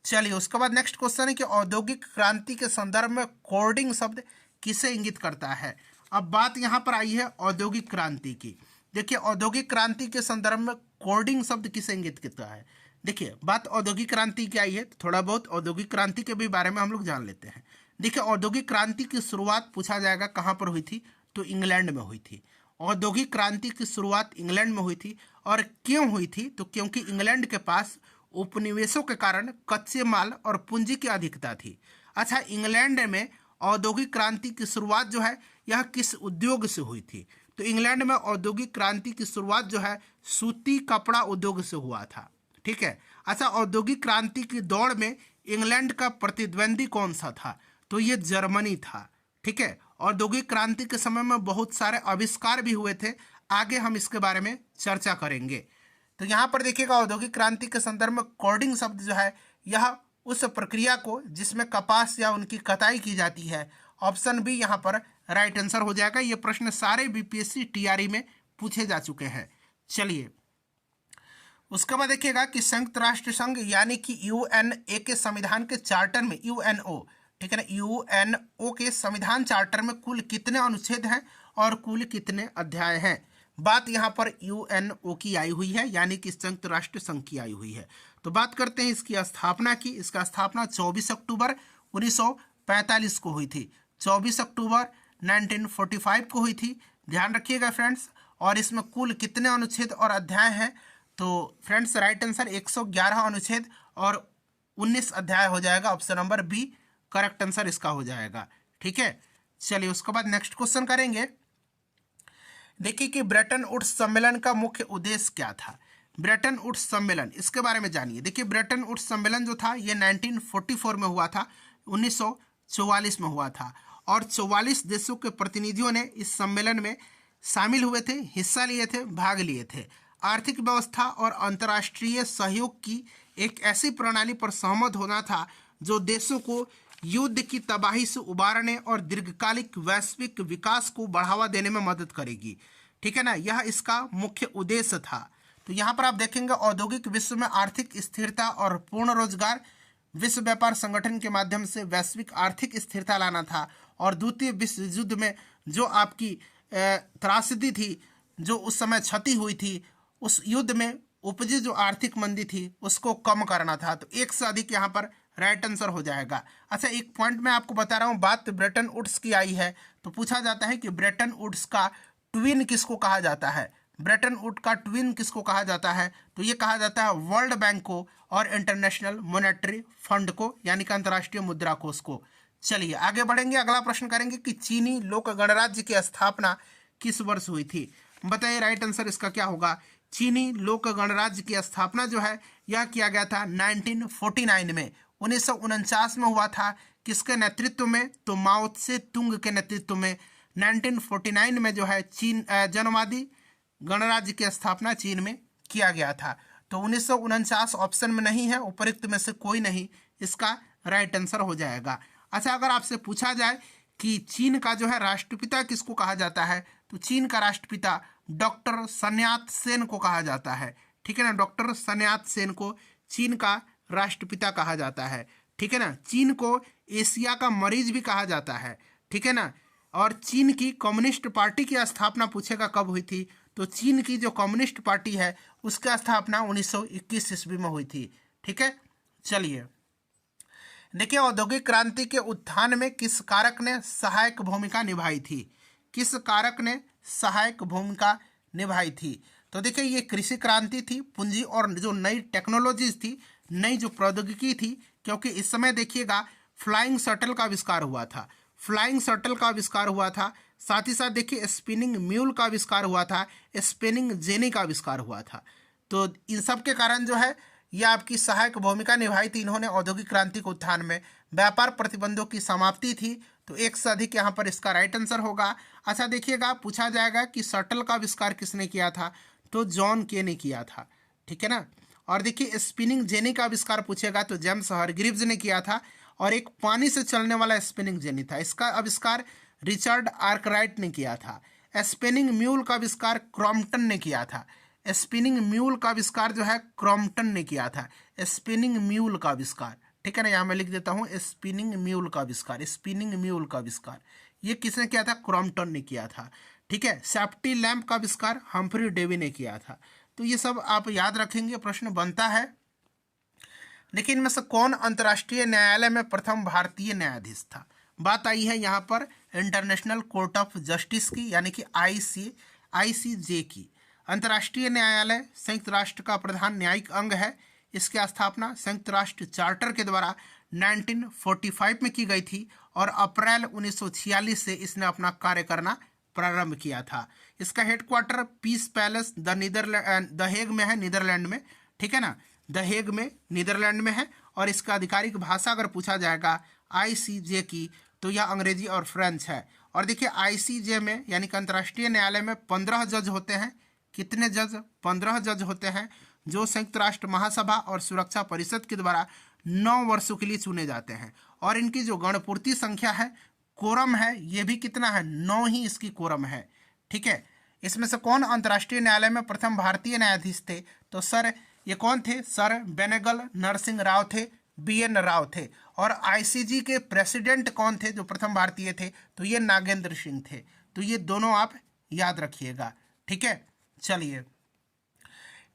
चलिए, उसके बाद नेक्स्ट क्वेश्चन है कि औद्योगिक क्रांति के संदर्भ में कोडिंग शब्द किसे इंगित करता है? अब बात यहाँ पर आई है औद्योगिक क्रांति की। देखिए, औद्योगिक क्रांति के संदर्भ में कोडिंग शब्द किसे इंगित करता है? देखिए, बात औद्योगिक क्रांति की आई है तो थोड़ा बहुत औद्योगिक क्रांति के भी बारे में हम लोग जान लेते हैं। देखिए, औद्योगिक क्रांति की शुरुआत पूछा जाएगा कहाँ पर हुई थी, तो इंग्लैंड में हुई थी। औद्योगिक क्रांति की शुरुआत इंग्लैंड में हुई थी। और क्यों हुई थी? तो क्योंकि इंग्लैंड के पास उपनिवेशों के कारण कच्चे माल और पूंजी की अधिकता थी। अच्छा, इंग्लैंड में औद्योगिक क्रांति की शुरुआत जो है यह किस उद्योग से हुई थी? तो इंग्लैंड में औद्योगिक क्रांति की शुरुआत जो है सूती कपड़ा उद्योग से हुआ था। ठीक है। अच्छा, औद्योगिक क्रांति की दौड़ में इंग्लैंड का प्रतिद्वंदी कौन सा था? तो ये जर्मनी था। ठीक है। औद्योगिक क्रांति के समय में बहुत सारे आविष्कार भी हुए थे, आगे हम इसके बारे में चर्चा करेंगे। तो यहाँ पर देखिएगा, औद्योगिक क्रांति के संदर्भ में कोडिंग शब्द जो है यह उस प्रक्रिया को जिसमें कपास या उनकी कटाई की जाती है। ऑप्शन बी यहाँ पर राइट आंसर हो जाएगा। ये प्रश्न सारे बीपीएससी टीआरई में पूछे जा चुके हैं। चलिए, उसके बाद देखिएगा कि संयुक्त राष्ट्र संघ यानी कि यूएनए के संविधान के चार्टर में, यूएनओ, ठीक है ना, यूएनओ के संविधान चार्टर में कुल कितने अनुच्छेद हैं और कुल कितने अध्याय हैं? बात यहाँ पर यूएनओ की आई हुई है, यानी कि संयुक्त राष्ट्र संघ की आई हुई है। तो बात करते हैं इसकी स्थापना की। इसका स्थापना 24 अक्टूबर 1945 को हुई थी। 24 अक्टूबर 1945 को हुई थी, ध्यान रखिएगा फ्रेंड्स। और इसमें कुल कितने अनुच्छेद और अध्याय हैं? तो फ्रेंड्स, राइट आंसर 111 अनुच्छेद और 19 अध्याय हो जाएगा। Option number B correct answer इसका हो जाएगा। ठीक है। चलिए, उसके बाद नेक्स्ट क्वेश्चन करेंगे। देखिए कि ब्रेटन वुड्स सम्मेलन का मुख्य उद्देश्य क्या था? ब्रेटन वुड्स सम्मेलन, इसके बारे में जानिए। देखिए, ब्रेटन वुड्स सम्मेलन जो था ये 1944 में हुआ था, 1944 में हुआ था। और 44 देशों के प्रतिनिधियों ने इस सम्मेलन में शामिल हुए थे, हिस्सा लिए थे, भाग लिए थे। आर्थिक व्यवस्था और अंतर्राष्ट्रीय सहयोग की एक ऐसी प्रणाली पर सहमत होना था जो देशों को युद्ध की तबाही से उबारने और दीर्घकालिक वैश्विक विकास को बढ़ावा देने में मदद करेगी। ठीक है ना, यह इसका मुख्य उद्देश्य था। तो यहाँ पर आप देखेंगे, औद्योगिक विश्व में आर्थिक स्थिरता और पूर्ण रोजगार, विश्व व्यापार संगठन के माध्यम से वैश्विक आर्थिक स्थिरता लाना था। और द्वितीय विश्व युद्ध में जो आपकी त्रासदी थी, जो उस समय क्षति हुई थी, उस युद्ध में उपजी जो आर्थिक मंदी थी उसको कम करना था। तो एक से अधिक यहाँ पर राइट आंसर हो जाएगा। अच्छा, एक पॉइंट मैं आपको बता रहा हूँ, बात ब्रेटन वुड्स की आई है तो पूछा जाता है कि ब्रेटन वुड्स का ट्विन किसको कहा जाता है? ब्रेटन वुड का ट्विन किसको कहा जाता है? तो ये कहा जाता है वर्ल्ड बैंक को और इंटरनेशनल मॉनेटरी फंड को, यानी कि अंतर्राष्ट्रीय मुद्रा कोष को। चलिए आगे बढ़ेंगे, अगला प्रश्न करेंगे कि चीनी लोक गणराज्य की स्थापना किस वर्ष हुई थी? बताइए राइट आंसर इसका क्या होगा? चीनी लोक गणराज्य की स्थापना जो है यह किया गया था 1949 में, 1949 में हुआ था। किसके नेतृत्व में? तो माओ त्से तुंग के नेतृत्व में 1949 में जो है चीन जनवादी गणराज्य की स्थापना चीन में किया गया था। तो 1949 ऑप्शन में नहीं है, उपयुक्त में से कोई नहीं, इसका राइट आंसर हो जाएगा। अच्छा, अगर आपसे पूछा जाए कि चीन का जो है राष्ट्रपिता किसको कहा जाता है, तो चीन का राष्ट्रपिता डॉक्टर sun यat-sen को कहा जाता है। ठीक है ना, डॉक्टर sun यat-sen को चीन का राष्ट्रपिता कहा जाता है। ठीक है ना, चीन को एशिया का मरीज भी कहा जाता है। ठीक है ना, और चीन की कम्युनिस्ट पार्टी की स्थापना पूछेगा कब हुई थी, तो चीन की जो कम्युनिस्ट पार्टी है उसका स्थापना 1921 ईस्वी में हुई थी। ठीक है। चलिए देखिए, औद्योगिक क्रांति के उत्थान में किस कारक ने सहायक भूमिका निभाई थी? किस कारक ने सहायक भूमिका निभाई थी? तो देखिए ये कृषि क्रांति थी, पूंजी और जो नई टेक्नोलॉजीज थी, नई जो प्रौद्योगिकी थी, क्योंकि इस समय देखिएगा फ्लाइंग शटल का आविष्कार हुआ था, फ्लाइंग शटल का आविष्कार हुआ था। साथ ही साथ देखिए स्पिनिंग म्यूल का आविष्कार हुआ था, स्पिनिंग जेनी का आविष्कार हुआ था। तो इन सब के कारण जो है ये आपकी सहायक भूमिका निभाई थी इन्होंने औद्योगिक क्रांति के उत्थान में। व्यापार प्रतिबंधों की समाप्ति थी, तो एक से अधिक यहाँ पर इसका राइट आंसर होगा। अच्छा देखिएगा, पूछा जाएगा कि शटल का आविष्कार किसने किया था? तो जॉन के ने किया था, ठीक है ना। और देखिए स्पिनिंग जेनी का आविष्कार पूछेगा तो जेम्स हारग्रीव्स ने किया था, और एक पानी से चलने वाला स्पिनिंग जेनी था, इसका आविष्कार रिचर्ड आर्कराइट ने किया था। स्पिनिंग म्यूल का आविष्कार क्रॉम्पटन ने किया था, स्पिनिंग म्यूल का आविष्कार जो है क्रॉम्पटन ने किया था, स्पिनिंग म्यूल का आविष्कार, ठीक है ना। यहाँ मैं लिख देता हूँ स्पिनिंग म्यूल का आविष्कार, स्पिनिंग म्यूल का आविष्कार ये किसने किया था? क्रॉम्पटन ने किया था, ठीक है। सेफ्टी लैंप का आविष्कार हम्फ्री डेवी ने किया था। तो ये सब आप याद रखेंगे, प्रश्न बनता है। लेकिन इनमें से कौन अंतर्राष्ट्रीय न्यायालय में प्रथम भारतीय न्यायाधीश था? बात आई है यहाँ पर इंटरनेशनल कोर्ट ऑफ जस्टिस की, यानी कि ICJ की। अंतर्राष्ट्रीय न्यायालय संयुक्त राष्ट्र का प्रधान न्यायिक अंग है। इसकी स्थापना संयुक्त राष्ट्र चार्टर के द्वारा 1945 में की गई थी, और अप्रैल 1946 से इसने अपना कार्य करना प्रारंभ किया था। इसका headquarter piece palace the Hague में है, नीदरलैंड में, ठीक है ना, द हेग में नीदरलैंड में है। और इसका आधिकारिक भाषा अगर पूछा जाएगा ICJ की, तो यह अंग्रेजी और फ्रेंच है। और देखिए ICJ में यानी कि अंतर्राष्ट्रीय न्यायालय में 15 जज होते हैं। कितने जज? 15 जज होते हैं, जो संयुक्त राष्ट्र महासभा और सुरक्षा परिषद के द्वारा 9 वर्षों के लिए चुने जाते हैं। और इनकी जो गणपूर्ति संख्या है, कोरम है, ये भी कितना है? 9 ही इसकी कोरम है, ठीक है। इसमें से कौन अंतर्राष्ट्रीय न्यायालय में प्रथम भारतीय न्यायाधीश थे? तो सर ये कौन थे? सर बेनेगल नरसिंह राव थे, BN राव थे। और ICJ के प्रेसिडेंट कौन थे जो प्रथम भारतीय थे? तो ये नागेंद्र सिंह थे। तो ये दोनों आप याद रखिएगा, ठीक है। चलिए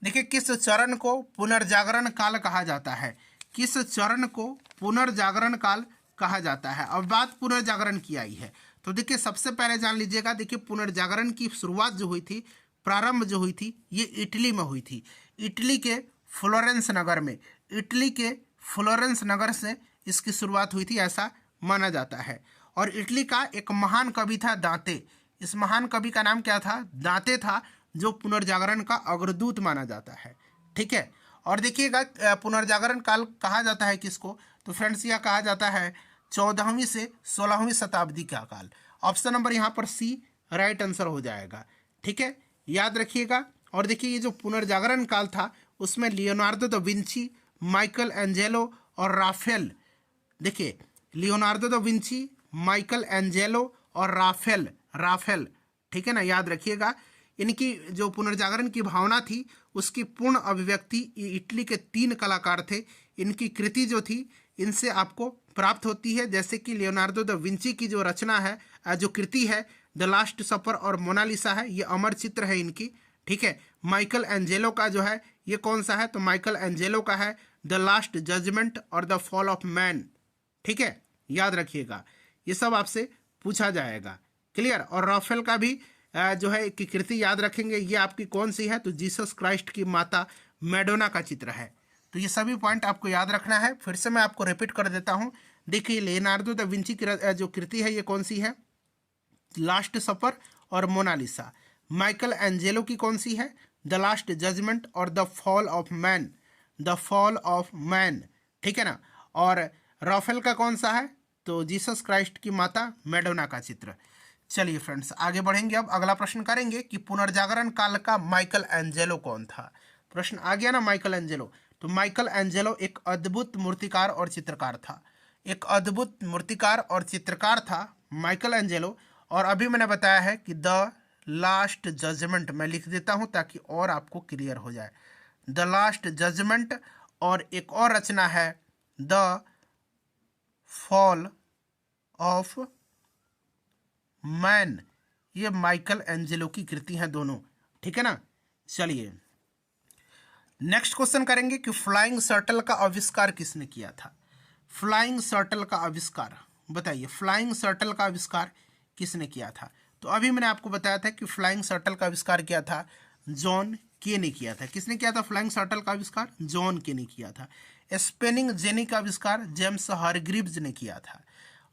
देखिए, किस चरण को पुनर्जागरण काल कहा जाता है? किस चरण को पुनर्जागरण काल कहा जाता है? अब बात पुनर्जागरण की आई है, तो देखिए सबसे पहले जान लीजिएगा, देखिए पुनर्जागरण की शुरुआत जो हुई थी, प्रारंभ जो हुई थी, ये इटली में हुई थी। इटली के फ्लोरेंस नगर में, इटली के फ्लोरेंस नगर से इसकी शुरुआत हुई थी, ऐसा माना जाता है। और इटली का एक महान कवि था दांते। इस महान कवि का नाम क्या था? दांते था, जो पुनर्जागरण का अग्रदूत माना जाता है, ठीक है। और देखिएगा पुनर्जागरण काल कहा जाता है किसको? तो फ्रेंड्स यह कहा जाता है 14वीं से 16वीं शताब्दी का काल। ऑप्शन नंबर यहाँ पर C राइट आंसर हो जाएगा, ठीक है, याद रखिएगा। और देखिए ये जो पुनर्जागरण काल था, उसमें Leonardo da Vinci, Michael Angelo और राफेल, देखिए Leonardo da Vinci, Michael Angelo और राफेल, ठीक है ना, याद रखिएगा। इनकी जो पुनर्जागरण की भावना थी, उसकी पूर्ण अभिव्यक्ति इटली के 3 कलाकार थे। इनकी कृति जो थी, इनसे आपको प्राप्त होती है। जैसे कि लियोनार्डो दा विंची की जो रचना है, जो कृति है, द लास्ट सपर और मोनालिसा है, ये अमर चित्र है इनकी, ठीक है। माइकल एंजेलो का जो है, ये कौन सा है? तो माइकल एंजेलो का है द लास्ट जजमेंट और द फॉल ऑफ मैन, ठीक है, याद रखिएगा। ये सब आपसे पूछा जाएगा, क्लियर। और राफेल का भी जो है कि कृति याद रखेंगे। ये आपकी कौन सी है? तो जीसस क्राइस्ट की माता मैडोना का चित्र है। तो ये सभी पॉइंट आपको याद रखना है। फिर से मैं आपको रिपीट कर देता हूँ। देखिए लियोनार्डो दा विंची की जो कृति है, ये कौन सी है? लास्ट सपर और मोनालिसा। माइकल एंजेलो की कौन सी है? द लास्ट जजमेंट और द फॉल ऑफ मैन, ठीक है ना। और राफेल का कौन सा है? तो जीसस क्राइस्ट की माता मैडोना का चित्र। चलिए फ्रेंड्स आगे बढ़ेंगे। अब अगला प्रश्न करेंगे कि पुनर्जागरण काल का माइकल एंजेलो कौन था? प्रश्न आ गया ना, माइकल एंजेलो। तो माइकल एंजेलो एक अद्भुत मूर्तिकार और चित्रकार था, एक अद्भुत मूर्तिकार और चित्रकार था माइकल एंजेलो। और अभी मैंने बताया है कि द लास्ट जजमेंट, मैं लिख देता हूं ताकि और आपको क्लियर हो जाए। द लास्ट जजमेंट, और एक और रचना है द फॉल ऑफ मैन। ये माइकल एंजेलो की कृति हैं दोनों, ठीक है ना। चलिए नेक्स्ट क्वेश्चन करेंगे कि फ्लाइंग शटल का आविष्कार किसने किया था? फ्लाइंग शटल का आविष्कार बताइए, फ्लाइंग शटल का आविष्कार किसने किया था? तो अभी मैंने आपको बताया था कि फ्लाइंग शटल का आविष्कार किया था जॉन के ने किया था। किसने किया था फ्लाइंग शटल का आविष्कार? जॉन के ने किया था। स्पिनिंग जेनी का आविष्कार जेम्स हारग्रीव्स ने किया था।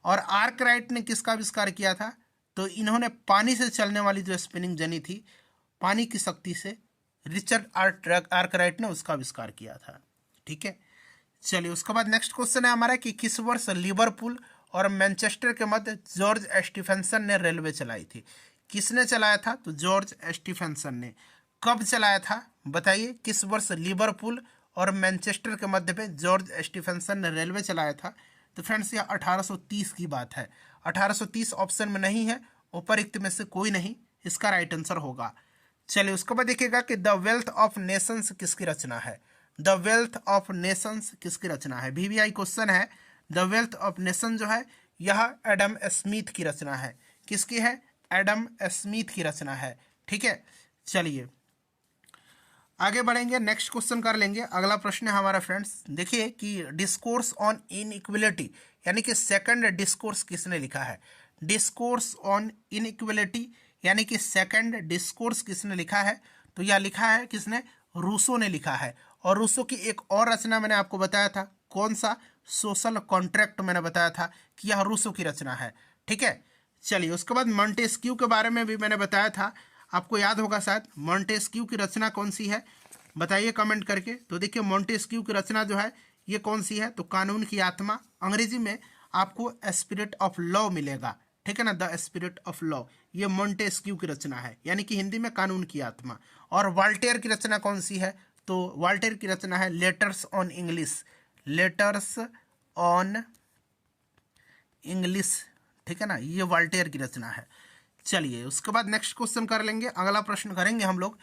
और आर्कराइट ने किसका आविष्कार किया था? तो इन्होंने पानी से चलने वाली जो स्पिनिंग जेनी थी, पानी की शक्ति से रिचर्ड आर्कराइट ने उसका आविष्कार किया था। ठीक है, चलिए उसके बाद नेक्स्ट क्वेश्चन है हमारा कि किस वर्ष लिवरपूल और मैनचेस्टर के मध्य जॉर्ज स्टीफेंसन ने रेलवे चलाई थी? किसने चलाया था? तो जॉर्ज स्टीफेंसन ने। कब चलाया था बताइए? किस वर्ष लिवरपूल और मैनचेस्टर के मध्य पे जॉर्ज स्टीफेंसन ने रेलवे चलाया था? तो फ्रेंड्स यह 1830 की बात है। 1830 ऑप्शन में नहीं है, उपरिक्त में से कोई नहीं, इसका राइट आंसर होगा। चलिए उसके बाद देखिएगा कि द वेल्थ ऑफ नेशंस किसकी रचना है? द वेल्थ ऑफ नेशंस किसकी रचना है? VVI क्वेश्चन है। द वेल्थ ऑफ नेशन जो है यह एडम स्मिथ की रचना है। किसकी है? एडम स्मिथ की रचना है। ठीक है, चलिए आगे बढ़ेंगे, नेक्स्ट क्वेश्चन कर लेंगे। अगला प्रश्न है हमारा फ्रेंड्स, देखिए कि डिस्कोर्स ऑन इनइक्वलिटी यानी कि सेकंड डिस्कोर्स किसने लिखा है? डिस्कोर्स ऑन इनइक्वलिटी यानी कि सेकंड डिस्कोर्स किसने लिखा है? तो यह लिखा है किसने? रूसो ने लिखा है। और रूसो की एक और रचना मैंने आपको बताया था, कौन सा? सोशल कॉन्ट्रैक्ट मैंने बताया था कि यह रूसो की रचना है। ठीक है, चलिए उसके बाद मॉन्टेस्क्यू के बारे में भी मैंने बताया था, आपको याद होगा शायद। मॉन्टेस्क्यू की रचना कौन सी है बताइए कमेंट करके। तो देखिए मॉन्टेस्क्यू की रचना जो है ये कौन सी है? तो कानून की आत्मा, अंग्रेजी में आपको स्पिरिट ऑफ लॉ मिलेगा। ठीक है ना, द स्पिरिट ऑफ लॉ, ये मॉन्टेस्क्यू की रचना है, यानी कि हिंदी में कानून की आत्मा। और वॉल्टेयर की रचना कौन सी है? तो वॉल्टेयर की रचना है letters on English, letters on English. ठीक है ना, ये वॉल्टेयर की रचना है। चलिए उसके बाद नेक्स्ट क्वेश्चन कर लेंगे। अगला प्रश्न करेंगे हम लोग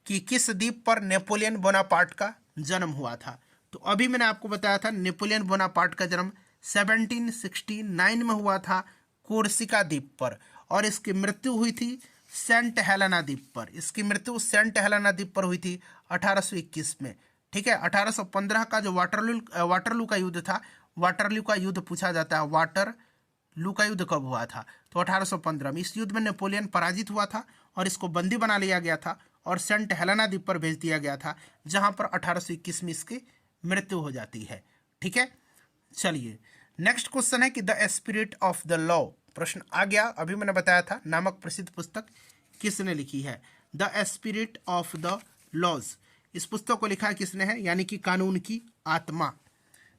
कि किस द्वीप पर नेपोलियन बोनापार्ट का जन्म हुआ था? तो अभी मैंने आपको बताया था नेपोलियन बोनापार्ट का जन्म 1769 में हुआ था कोर्सिका द्वीप पर, और इसकी मृत्यु हुई थी सेंट हेलेना द्वीप पर। इसकी मृत्यु सेंट हेलेना द्वीप पर हुई थी 1821 में। ठीक है, 1815 का जो वाटरलू का युद्ध था, वाटरलू का युद्ध पूछा जाता है, वाटरलू का युद्ध कब हुआ था? तो 1815 में। इस युद्ध में नेपोलियन पराजित हुआ था और इसको बंदी बना लिया गया था और सेंट हेलेना द्वीप पर भेज दिया गया था, जहां पर 1821 में इसकी मृत्यु हो जाती है। ठीक है, चलिए नेक्स्ट क्वेश्चन है कि the spirit of the law, प्रश्न आ गया, अभी मैंने बताया था, नामक प्रसिद्ध पुस्तक किसने लिखी है? The spirit of the laws, इस पुस्तक को लिखा है किसने है? यानी कि कानून की आत्मा,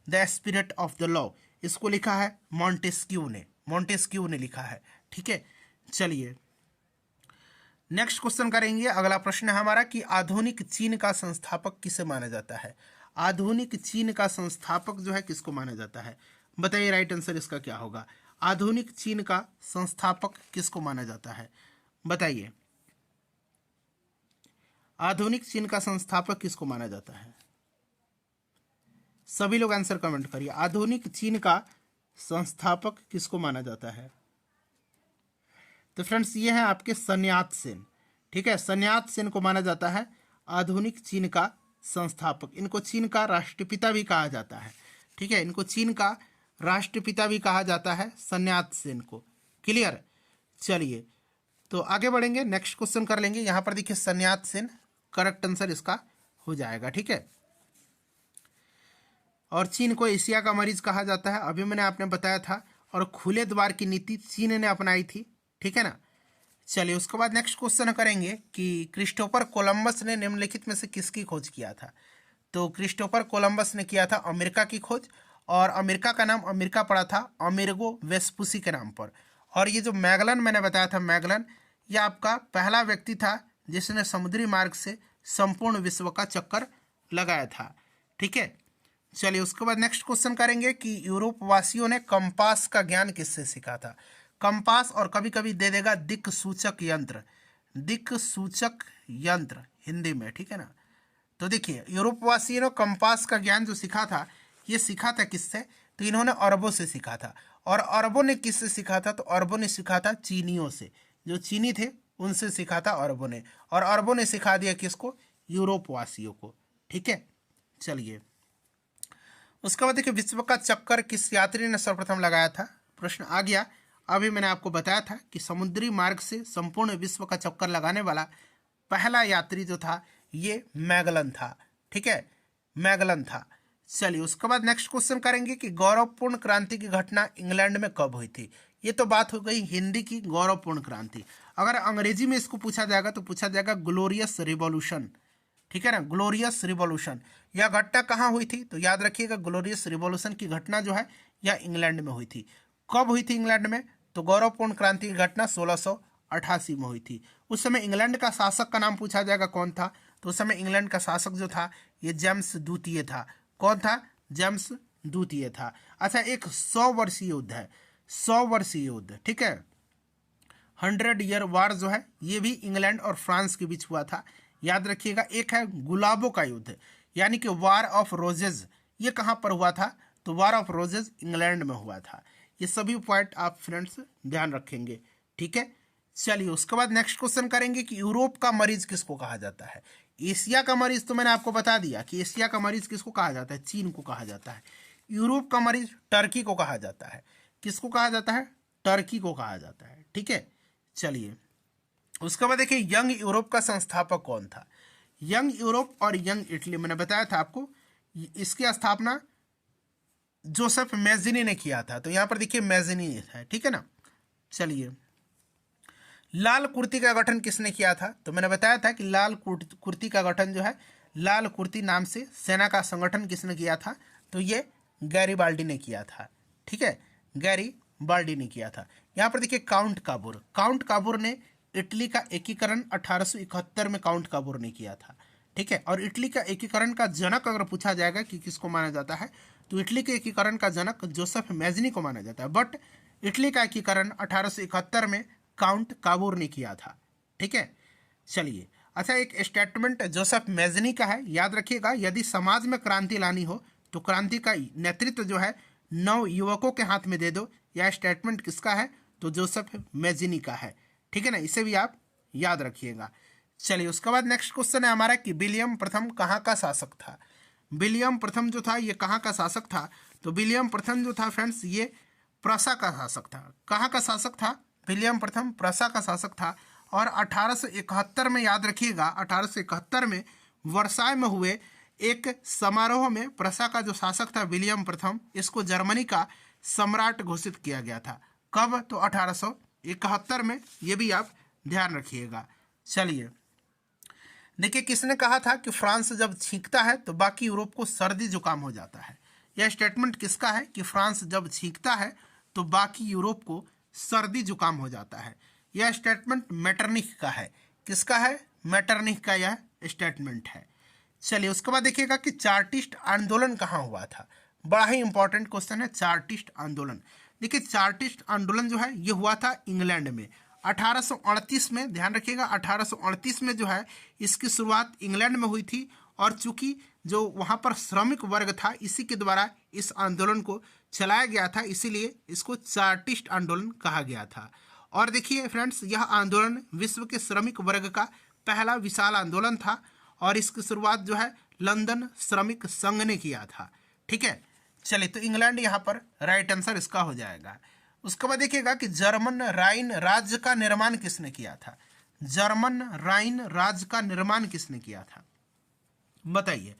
the spirit of the law, इसको लिखा है मॉन्टेस्क्यू ने, मॉन्टेस्क्यू ने लिखा है। ठीक है, चलिए नेक्स्ट क्वेश्चन करेंगे। अगला प्रश्न है हमारा कि आधुनिक चीन का संस्थापक किसे माना जाता है? आधुनिक चीन का संस्थापक जो है किसको माना जाता है? बताइए राइट आंसर इसका क्या होगा? आधुनिक चीन का संस्थापक किसको माना जाता है? बताइए, आधुनिक चीन का संस्थापक किसको माना जाता है? सभी लोग आंसर कमेंट करिए। आधुनिक चीन का संस्थापक किसको माना जाता है? तो फ्रेंड्स ये है आपके सन्यात सेन। ठीक है, सन्यात सेन को माना जाता है आधुनिक चीन का संस्थापक। इनको चीन का राष्ट्रपिता भी कहा जाता है। ठीक है, इनको चीन का राष्ट्रपिता भी कहा जाता है, सन्यात सेन को। क्लियर? चलिए तो आगे बढ़ेंगे, नेक्स्ट क्वेश्चन कर लेंगे। यहां पर देखिए सन्यात सेन, करेक्ट आंसर इसका हो जाएगा। ठीक है, और चीन को एशिया का मरीज कहा जाता है, अभी मैंने आपने बताया था। और खुले द्वार की नीति चीन ने अपनाई थी। ठीक है ना, चलिए उसके बाद नेक्स्ट क्वेश्चन करेंगे कि क्रिस्टोफर कोलंबस ने निम्नलिखित में से किसकी खोज किया था? तो क्रिस्टोफर कोलंबस ने किया था अमेरिका की खोज, और अमेरिका का नाम अमेरिका पड़ा था अमेरिगो वेस्पुसी के नाम पर। और ये जो मैगलन मैंने बताया था, मैगलन ये आपका पहला व्यक्ति था जिसने समुद्री मार्ग से संपूर्ण विश्व का चक्कर लगाया था। ठीक है, चलिए उसके बाद नेक्स्ट क्वेश्चन करेंगे कि यूरोप वासियों ने कंपास का ज्ञान किससे सीखा था? कंपास और कभी कभी दे देगा दिक् सूचक यंत्र, दिक् सूचक यंत्र हिंदी में। ठीक है ना, तो देखिए यूरोपवासियों ने कंपास का ज्ञान जो सीखा था, ये सीखा था किससे? तो इन्होंने अरबों से सीखा था। और अरबों ने किससे सीखा था? तो अरबों ने सीखा था चीनियों से, जो चीनी थे उनसे सीखा था अरबों ने। और अरबों ने सिखा दिया किसको? यूरोपवासियों को। ठीक है, चलिए उसके बाद देखिए विश्व का चक्कर किस यात्री ने सर्वप्रथम लगाया था? प्रश्न आ गया, अभी मैंने आपको बताया था कि समुद्री मार्ग से संपूर्ण विश्व का चक्कर लगाने वाला पहला यात्री जो था ये मैगलन था। ठीक है, मैगलन था। चलिए उसके बाद नेक्स्ट क्वेश्चन करेंगे कि गौरवपूर्ण क्रांति की घटना इंग्लैंड में कब हुई थी। ये तो बात हो गई हिंदी की गौरवपूर्ण क्रांति। अगर अंग्रेजी में इसको पूछा जाएगा तो पूछा जाएगा ग्लोरियस रिवॉल्यूशन। ठीक है ना, ग्लोरियस रिवॉल्यूशन। यह घटना कहाँ हुई थी तो याद रखिएगा, ग्लोरियस रिवॉल्यूशन की घटना जो है यह इंग्लैंड में हुई थी। कब हुई थी इंग्लैंड में तो गौरवपूर्ण क्रांति की घटना 1688 में हुई थी। उस समय इंग्लैंड का शासक का नाम पूछा जाएगा कौन था तो उस समय इंग्लैंड का शासक जो था ये जेम्स द्वितीय था। कौन था? जेम्स द्वितीय था। अच्छा, एक 100 वर्षीय युद्ध है, 100 वर्षीय युद्ध। ठीक है, 100 ईयर वार जो है ये भी इंग्लैंड और फ्रांस के बीच हुआ था। याद रखिएगा। एक है गुलाबों का युद्ध यानी कि वार ऑफ रोजेज। ये कहाँ पर हुआ था तो वार ऑफ रोजेज इंग्लैंड में हुआ था। ये सभी पॉइंट आप फ्रेंड्स ध्यान रखेंगे। ठीक है, चलिए उसके बाद नेक्स्ट क्वेश्चन करेंगे कि यूरोप का मरीज किसको कहा जाता है। एशिया का मरीज तो मैंने आपको बता दिया कि एशिया का मरीज किसको कहा जाता है, चीन को कहा जाता है। यूरोप का मरीज टर्की को कहा जाता है। किसको कहा जाता है? टर्की को कहा जाता है। ठीक है, चलिए उसके बाद देखिए यंग यूरोप का संस्थापक कौन था। यंग यूरोप और यंग इटली मैंने बताया था आपको, इसकी स्थापना जोसेफ मैज़िनी ने किया था। तो यहां पर देखिए मैज़िनी है। ठीक है ना। चलिए लाल कुर्ती का गठन किसने किया था तो मैंने बताया था कि लाल कुर्ती का गठन जो है, लाल कुर्ती नाम से सेना का संगठन किसने किया था तो ये गैरीबाल्डी ने किया था। ठीक है, गैरीबाल्डी ने किया था। यहाँ पर देखिए काउंट काबूर, काउंट काबूर ने इटली का एकीकरण 1871 में काउंट काबूर ने किया था। ठीक है, और इटली का एकीकरण का जनक अगर पूछा जाएगा कि किसको माना जाता है तो इटली के एकीकरण का जनक जोसेफ मैज़िनी को माना जाता है। बट इटली का एकीकरण 1871 में काउंट काबूर ने किया था। ठीक है, चलिए अच्छा, एक स्टेटमेंट जोसेफ मैज़िनी का है, याद रखिएगा। यदि समाज में क्रांति लानी हो तो क्रांति का नेतृत्व जो है नव युवकों के हाथ में दे दो। यह स्टेटमेंट किसका है तो जोसेफ मैज़िनी का है। ठीक है ना, इसे भी आप याद रखिएगा। चलिए उसके बाद नेक्स्ट क्वेश्चन है हमारा कि विलियम प्रथम कहाँ का शासक था। विलियम प्रथम जो था ये कहाँ का शासक था तो विलियम प्रथम जो था फ्रेंड्स ये प्रसा का शासक था। कहाँ का शासक था? विलियम प्रथम प्रसा का शासक था। और 1871 में याद रखिएगा, 1871 में वर्साय में हुए एक समारोह में प्रसा का जो शासक था विलियम प्रथम, इसको जर्मनी का सम्राट घोषित किया गया था। कब? तो 1871 में। ये भी आप ध्यान रखिएगा। चलिए देखिए किसने कहा था कि फ्रांस जब छींकता है तो बाकी यूरोप को सर्दी जुकाम हो जाता है। यह स्टेटमेंट किसका है कि फ्रांस जब छींकता है तो बाकी यूरोप को सर्दी जुकाम हो जाता है। यह स्टेटमेंट मेटरनिख का है। किसका है? मेटरनिख का यह स्टेटमेंट है। चलिए उसके बाद देखिएगा कि चार्टिस्ट आंदोलन कहाँ हुआ था। बड़ा ही इंपॉर्टेंट क्वेश्चन है चार्टिस्ट आंदोलन। देखिए चार्टिस्ट आंदोलन जो है ये हुआ था इंग्लैंड में 1838 में। ध्यान रखिएगा 1838 में जो है इसकी शुरुआत इंग्लैंड में हुई थी। और चूंकि जो वहाँ पर श्रमिक वर्ग था इसी के द्वारा इस आंदोलन को चलाया गया था, इसीलिए इसको चार्टिस्ट आंदोलन कहा गया था। और देखिए फ्रेंड्स यह आंदोलन विश्व के श्रमिक वर्ग का पहला विशाल आंदोलन था और इसकी शुरुआत जो है लंदन श्रमिक संघ ने किया था। ठीक है, चलिए तो इंग्लैंड यहाँ पर राइट आंसर इसका हो जाएगा। उसके बाद देखिएगा कि जर्मन राइन राज्य का निर्माण किसने किया था। जर्मन राइन राज्य का निर्माण किसने किया था बताइए।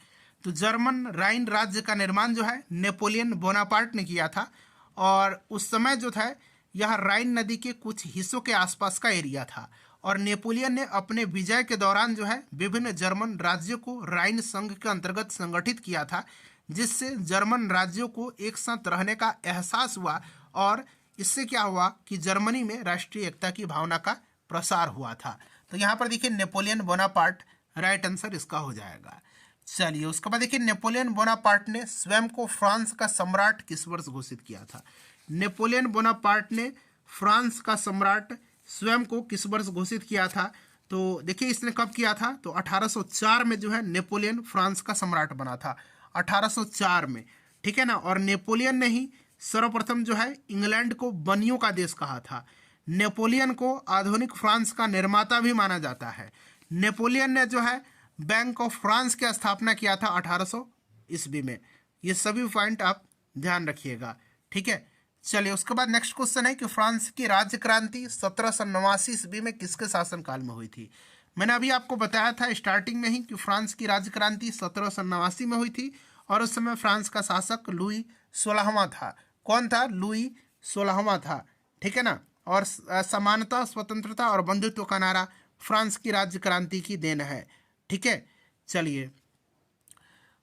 तो जर्मन राइन राज्य का निर्माण जो है नेपोलियन बोनापार्ट ने किया था। और उस समय जो था यह राइन नदी के कुछ हिस्सों के आसपास का एरिया था। और नेपोलियन ने अपने विजय के दौरान जो है विभिन्न जर्मन राज्यों को राइन संघ के अंतर्गत संगठित किया था, जिससे जर्मन राज्यों को एक साथ रहने का एहसास हुआ। और इससे क्या हुआ कि जर्मनी में राष्ट्रीय एकता की भावना का प्रसार हुआ था। तो यहाँ पर देखिए नेपोलियन बोनापार्ट राइट आंसर इसका हो जाएगा। चलिए उसके बाद देखिए नेपोलियन बोनापार्ट ने स्वयं को फ्रांस का सम्राट किस वर्ष घोषित किया था। नेपोलियन बोनापार्ट ने फ्रांस का सम्राट स्वयं को किस वर्ष घोषित किया था तो देखिए इसने कब किया था तो 1804 में जो है नेपोलियन फ्रांस का सम्राट बना था 1804 में। ठीक है ना। और नेपोलियन ने ही सर्वप्रथम जो है इंग्लैंड को बनियों का देश कहा था। नेपोलियन को आधुनिक फ्रांस का निर्माता भी माना जाता है। नेपोलियन ने जो है बैंक ऑफ फ्रांस की स्थापना किया था 1800 ईस्वी में। ये सभी पॉइंट आप ध्यान रखिएगा। ठीक है, चलिए उसके बाद नेक्स्ट क्वेश्चन है कि फ्रांस की राज्य क्रांति 1789 ईस्वी में किसके शासनकाल में हुई थी। मैंने अभी आपको बताया था स्टार्टिंग में ही कि फ्रांस की राज्य क्रांति 1789 में हुई थी और उस समय फ्रांस का शासक लुई 16वां था। कौन था? लुई 16वां था। ठीक है ना। और समानता, स्वतंत्रता और बंधुत्व का नारा फ्रांस की राज्य क्रांति की देन है। ठीक है। चलिए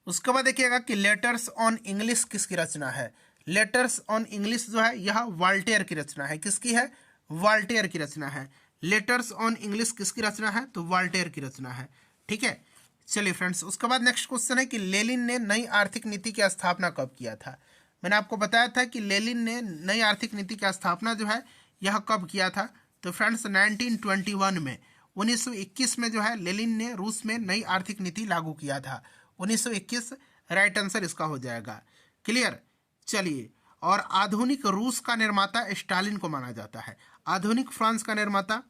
उसके बाद देखिएगा कि लेटर्स ऑन इंग्लिश किसकी रचना है। लेटर्स ऑन इंग्लिश जो है यह वाल्टेयर की रचना है। किसकी है? वाल्टेयर की रचना है। लेटर्स ऑन इंग्लिश किसकी रचना है? तो वाल्टेयर की रचना है। ठीक है। चलिए फ्रेंड्स उसके बाद नेक्स्ट क्वेश्चन है कि लेनिन ने नई आर्थिक नीति की स्थापना कब किया था। मैंने आपको बताया था कि लेनिन ने नई आर्थिक नीति की स्थापना जो है यह कब किया था। तो फ्रेंड्स 1921 में, 1921 में जो है लेनिन ने रूस में नई आर्थिक नीति लागू किया था। 1921 राइट आंसर इसका हो जाएगा। क्लियर। चलिए और आधुनिक रूस का निर्माता स्टालिन को माना जाता है। आधुनिक फ्रांस का निर्माता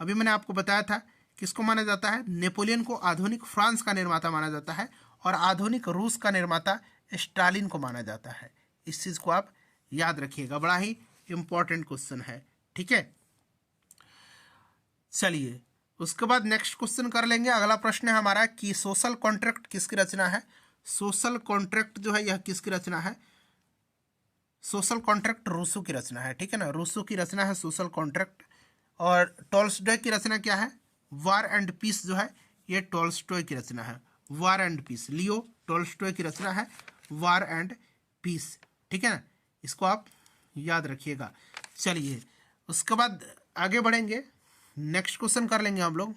अभी मैंने आपको बताया था किसको माना जाता है। नेपोलियन को आधुनिक फ्रांस का निर्माता माना जाता है और आधुनिक रूस का निर्माता स्टालिन को माना जाता है। इस चीज को आप याद रखिएगा, बड़ा ही इंपॉर्टेंट क्वेश्चन है। ठीक है। चलिए उसके बाद नेक्स्ट क्वेश्चन कर लेंगे। अगला प्रश्न है हमारा कि सोशल कॉन्ट्रैक्ट किसकी रचना है। सोशल कॉन्ट्रैक्ट जो है यह किसकी रचना है। सोशल कॉन्ट्रैक्ट रूसो की रचना है। ठीक है ना। रूसो की रचना है सोशल कॉन्ट्रैक्ट। और टॉल्स्टॉय की रचना क्या है? वार एंड पीस जो है ये टॉल्स्टॉय की रचना है। War and piece, Leo Tolstoy की रचना है वार एंड पीस। ठीक है ना। इसको आप याद रखिएगा। चलिए उसके बाद आगे बढ़ेंगे। नेक्स्ट क्वेश्चन कर लेंगे हम लोग।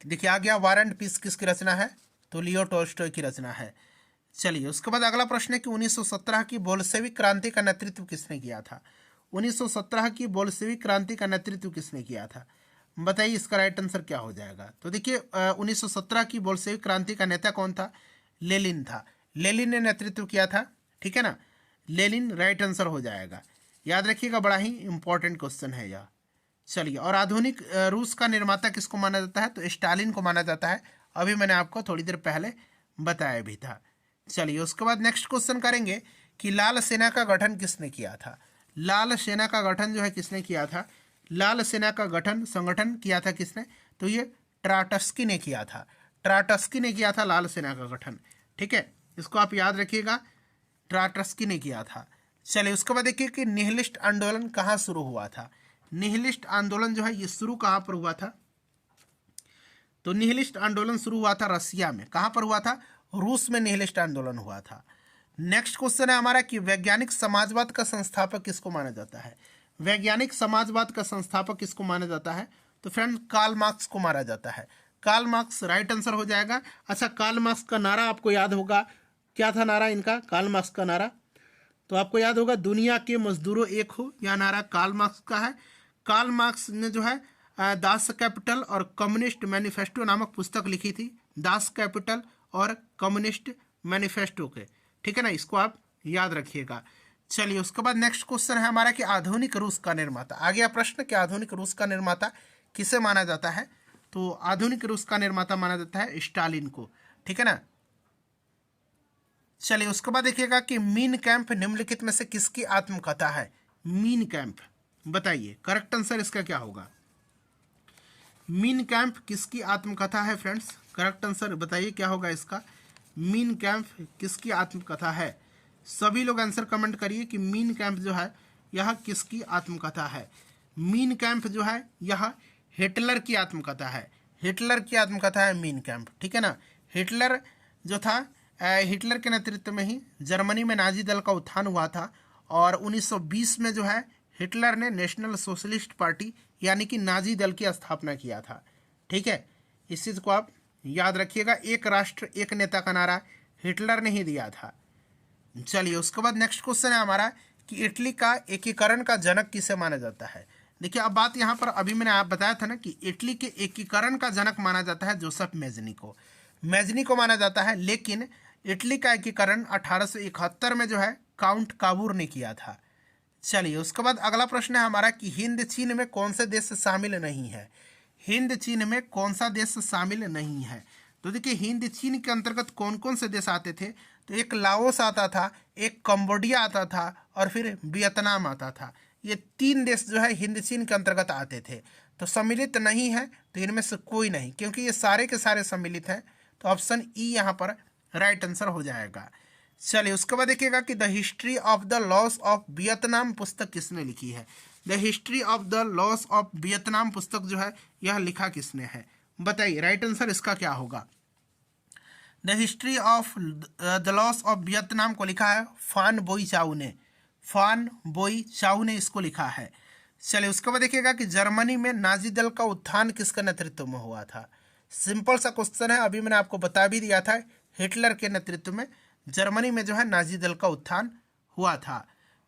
देखिए आ गया वार एंड पीस किसकी रचना है। तो लियो टॉल्स्टॉय की रचना है। चलिए उसके बाद अगला प्रश्न है कि 1917 की बोल्शेविक क्रांति का नेतृत्व किसने किया था। 1917 की बोल्शेविक क्रांति का नेतृत्व किसने किया था, बताइए इसका राइट आंसर क्या हो जाएगा। तो देखिए 1917 की बोल्शेविक क्रांति का नेता कौन था? लेनिन था। लेनिन ने नेतृत्व किया था। ठीक है ना। लेनिन राइट आंसर हो जाएगा। याद रखिएगा, बड़ा ही इंपॉर्टेंट क्वेश्चन है यह। चलिए और आधुनिक रूस का निर्माता किसको माना जाता है। तो स्टालिन को माना जाता है। अभी मैंने आपको थोड़ी देर पहले बताया भी था। चलिए उसके बाद नेक्स्ट क्वेश्चन करेंगे कि लाल सेना का गठन किसने किया था। लाल सेना का गठन जो है किसने किया था। लाल सेना का गठन संगठन किया था किसने। तो ये ट्राटस्की ने किया था। ट्राटस्की ने किया था लाल सेना का गठन। ठीक है, इसको आप याद रखिएगा, ट्राटस्की ने किया था। चलिए उसके बाद देखिए कि निहिलिस्ट आंदोलन कहाँ शुरू हुआ था। निहिलिस्ट आंदोलन जो है ये शुरू कहाँ पर हुआ था। तो निहिलिस्ट आंदोलन शुरू हुआ था रसिया में। कहाँ पर हुआ था? रूस में निहिलिस्ट आंदोलन हुआ था। नेक्स्ट क्वेश्चन है हमारा कि वैज्ञानिक समाजवाद का संस्थापक किसको माना जाता है। वैज्ञानिक समाजवाद का संस्थापक किसको माना जाता है। तो फ्रेंड कार्ल मार्क्स को माना जाता है। कार्ल मार्क्स राइट आंसर हो जाएगा। अच्छा, कार्ल मार्क्स का नारा आपको याद होगा, क्या था नारा इनका? कार्ल मार्क्स का नारा तो आपको याद होगा, दुनिया के मजदूरों एक हो। यह नारा कार्ल मार्क्स का है। कार्ल मार्क्स ने जो है दास कैपिटल और कम्युनिस्ट मैनिफेस्टो नामक पुस्तक लिखी थी। दास कैपिटल और कम्युनिस्ट मैनिफेस्टो के। ठीक है ना, इसको आप याद रखिएगा। चलिए उसके बाद नेक्स्ट क्वेश्चन है हमारा कि आधुनिक रूस का निर्माता। आ गया प्रश्न कि आधुनिक रूस का निर्माता किसे माना जाता है। तो आधुनिक रूस का निर्माता माना जाता है स्टालिन को। ठीक है ना। चलिए उसके बाद देखिएगा कि मीन कैंप निम्नलिखित में से किसकी आत्मकथा है। मीन कैंप, बताइए करेक्ट आंसर इसका क्या होगा। मीन कैंप किसकी आत्मकथा है फ्रेंड्स? करेक्ट आंसर बताइए क्या होगा इसका। मीन कैंप किसकी आत्मकथा है? सभी लोग आंसर कमेंट करिए कि मीन कैंप जो है यह किसकी आत्मकथा है। मीन कैंप जो है यह हिटलर की आत्मकथा है। हिटलर की आत्मकथा है मीन कैंप। ठीक है ना। हिटलर जो था, हिटलर के नेतृत्व में ही जर्मनी में नाजी दल का उत्थान हुआ था और 1920 में जो है हिटलर ने नेशनल सोशलिस्ट पार्टी यानी कि नाजी दल की स्थापना किया था। ठीक है, इस चीज़ को आप याद रखिएगा। एक राष्ट्र एक नेता का नारा हिटलर ने ही दिया था। चलिए उसके बाद नेक्स्ट क्वेश्चन है हमारा कि इटली का एकीकरण का जनक किसे माना जाता है। देखिए अब बात यहाँ पर, अभी मैंने आप बताया था ना कि इटली के एकीकरण का जनक माना जाता है जोसेफ मेजनी को। मेजनी को माना जाता है, लेकिन इटली का एकीकरण 1871 में जो है काउंट काबूर ने किया था। चलिए उसके बाद अगला प्रश्न है हमारा कि हिंद चीन में कौन से देश शामिल नहीं है। हिंद चीन में कौन सा देश शामिल नहीं है। तो देखिए हिंद चीन के अंतर्गत कौन कौन से देश आते थे। तो एक लाओस आता था, एक कंबोडिया आता था और फिर वियतनाम आता था। ये 3 देश जो है हिंद चीन के अंतर्गत आते थे। तो सम्मिलित नहीं है तो इनमें से कोई नहीं, क्योंकि ये सारे के सारे सम्मिलित हैं। तो ऑप्शन ई यहाँ पर राइट आंसर हो जाएगा। चलिए उसके बाद देखिएगा कि the history of the loss of Vietnam पुस्तक किसने लिखी है। The history of the loss of Vietnam पुस्तक जो है यह लिखा किसने है, बताइए राइट आंसर इसका क्या होगा। The history of the loss of Vietnam को लिखा है फान बोई चाउ ने। फान बोई चाउ ने इसको लिखा है। चलिए उसके बाद देखिएगा कि जर्मनी में नाजी दल का उत्थान किसके नेतृत्व में हुआ था। सिंपल सा क्वेश्चन है, अभी मैंने आपको बता भी दिया था, हिटलर के नेतृत्व में जर्मनी में जो है नाजी दल का उत्थान हुआ था।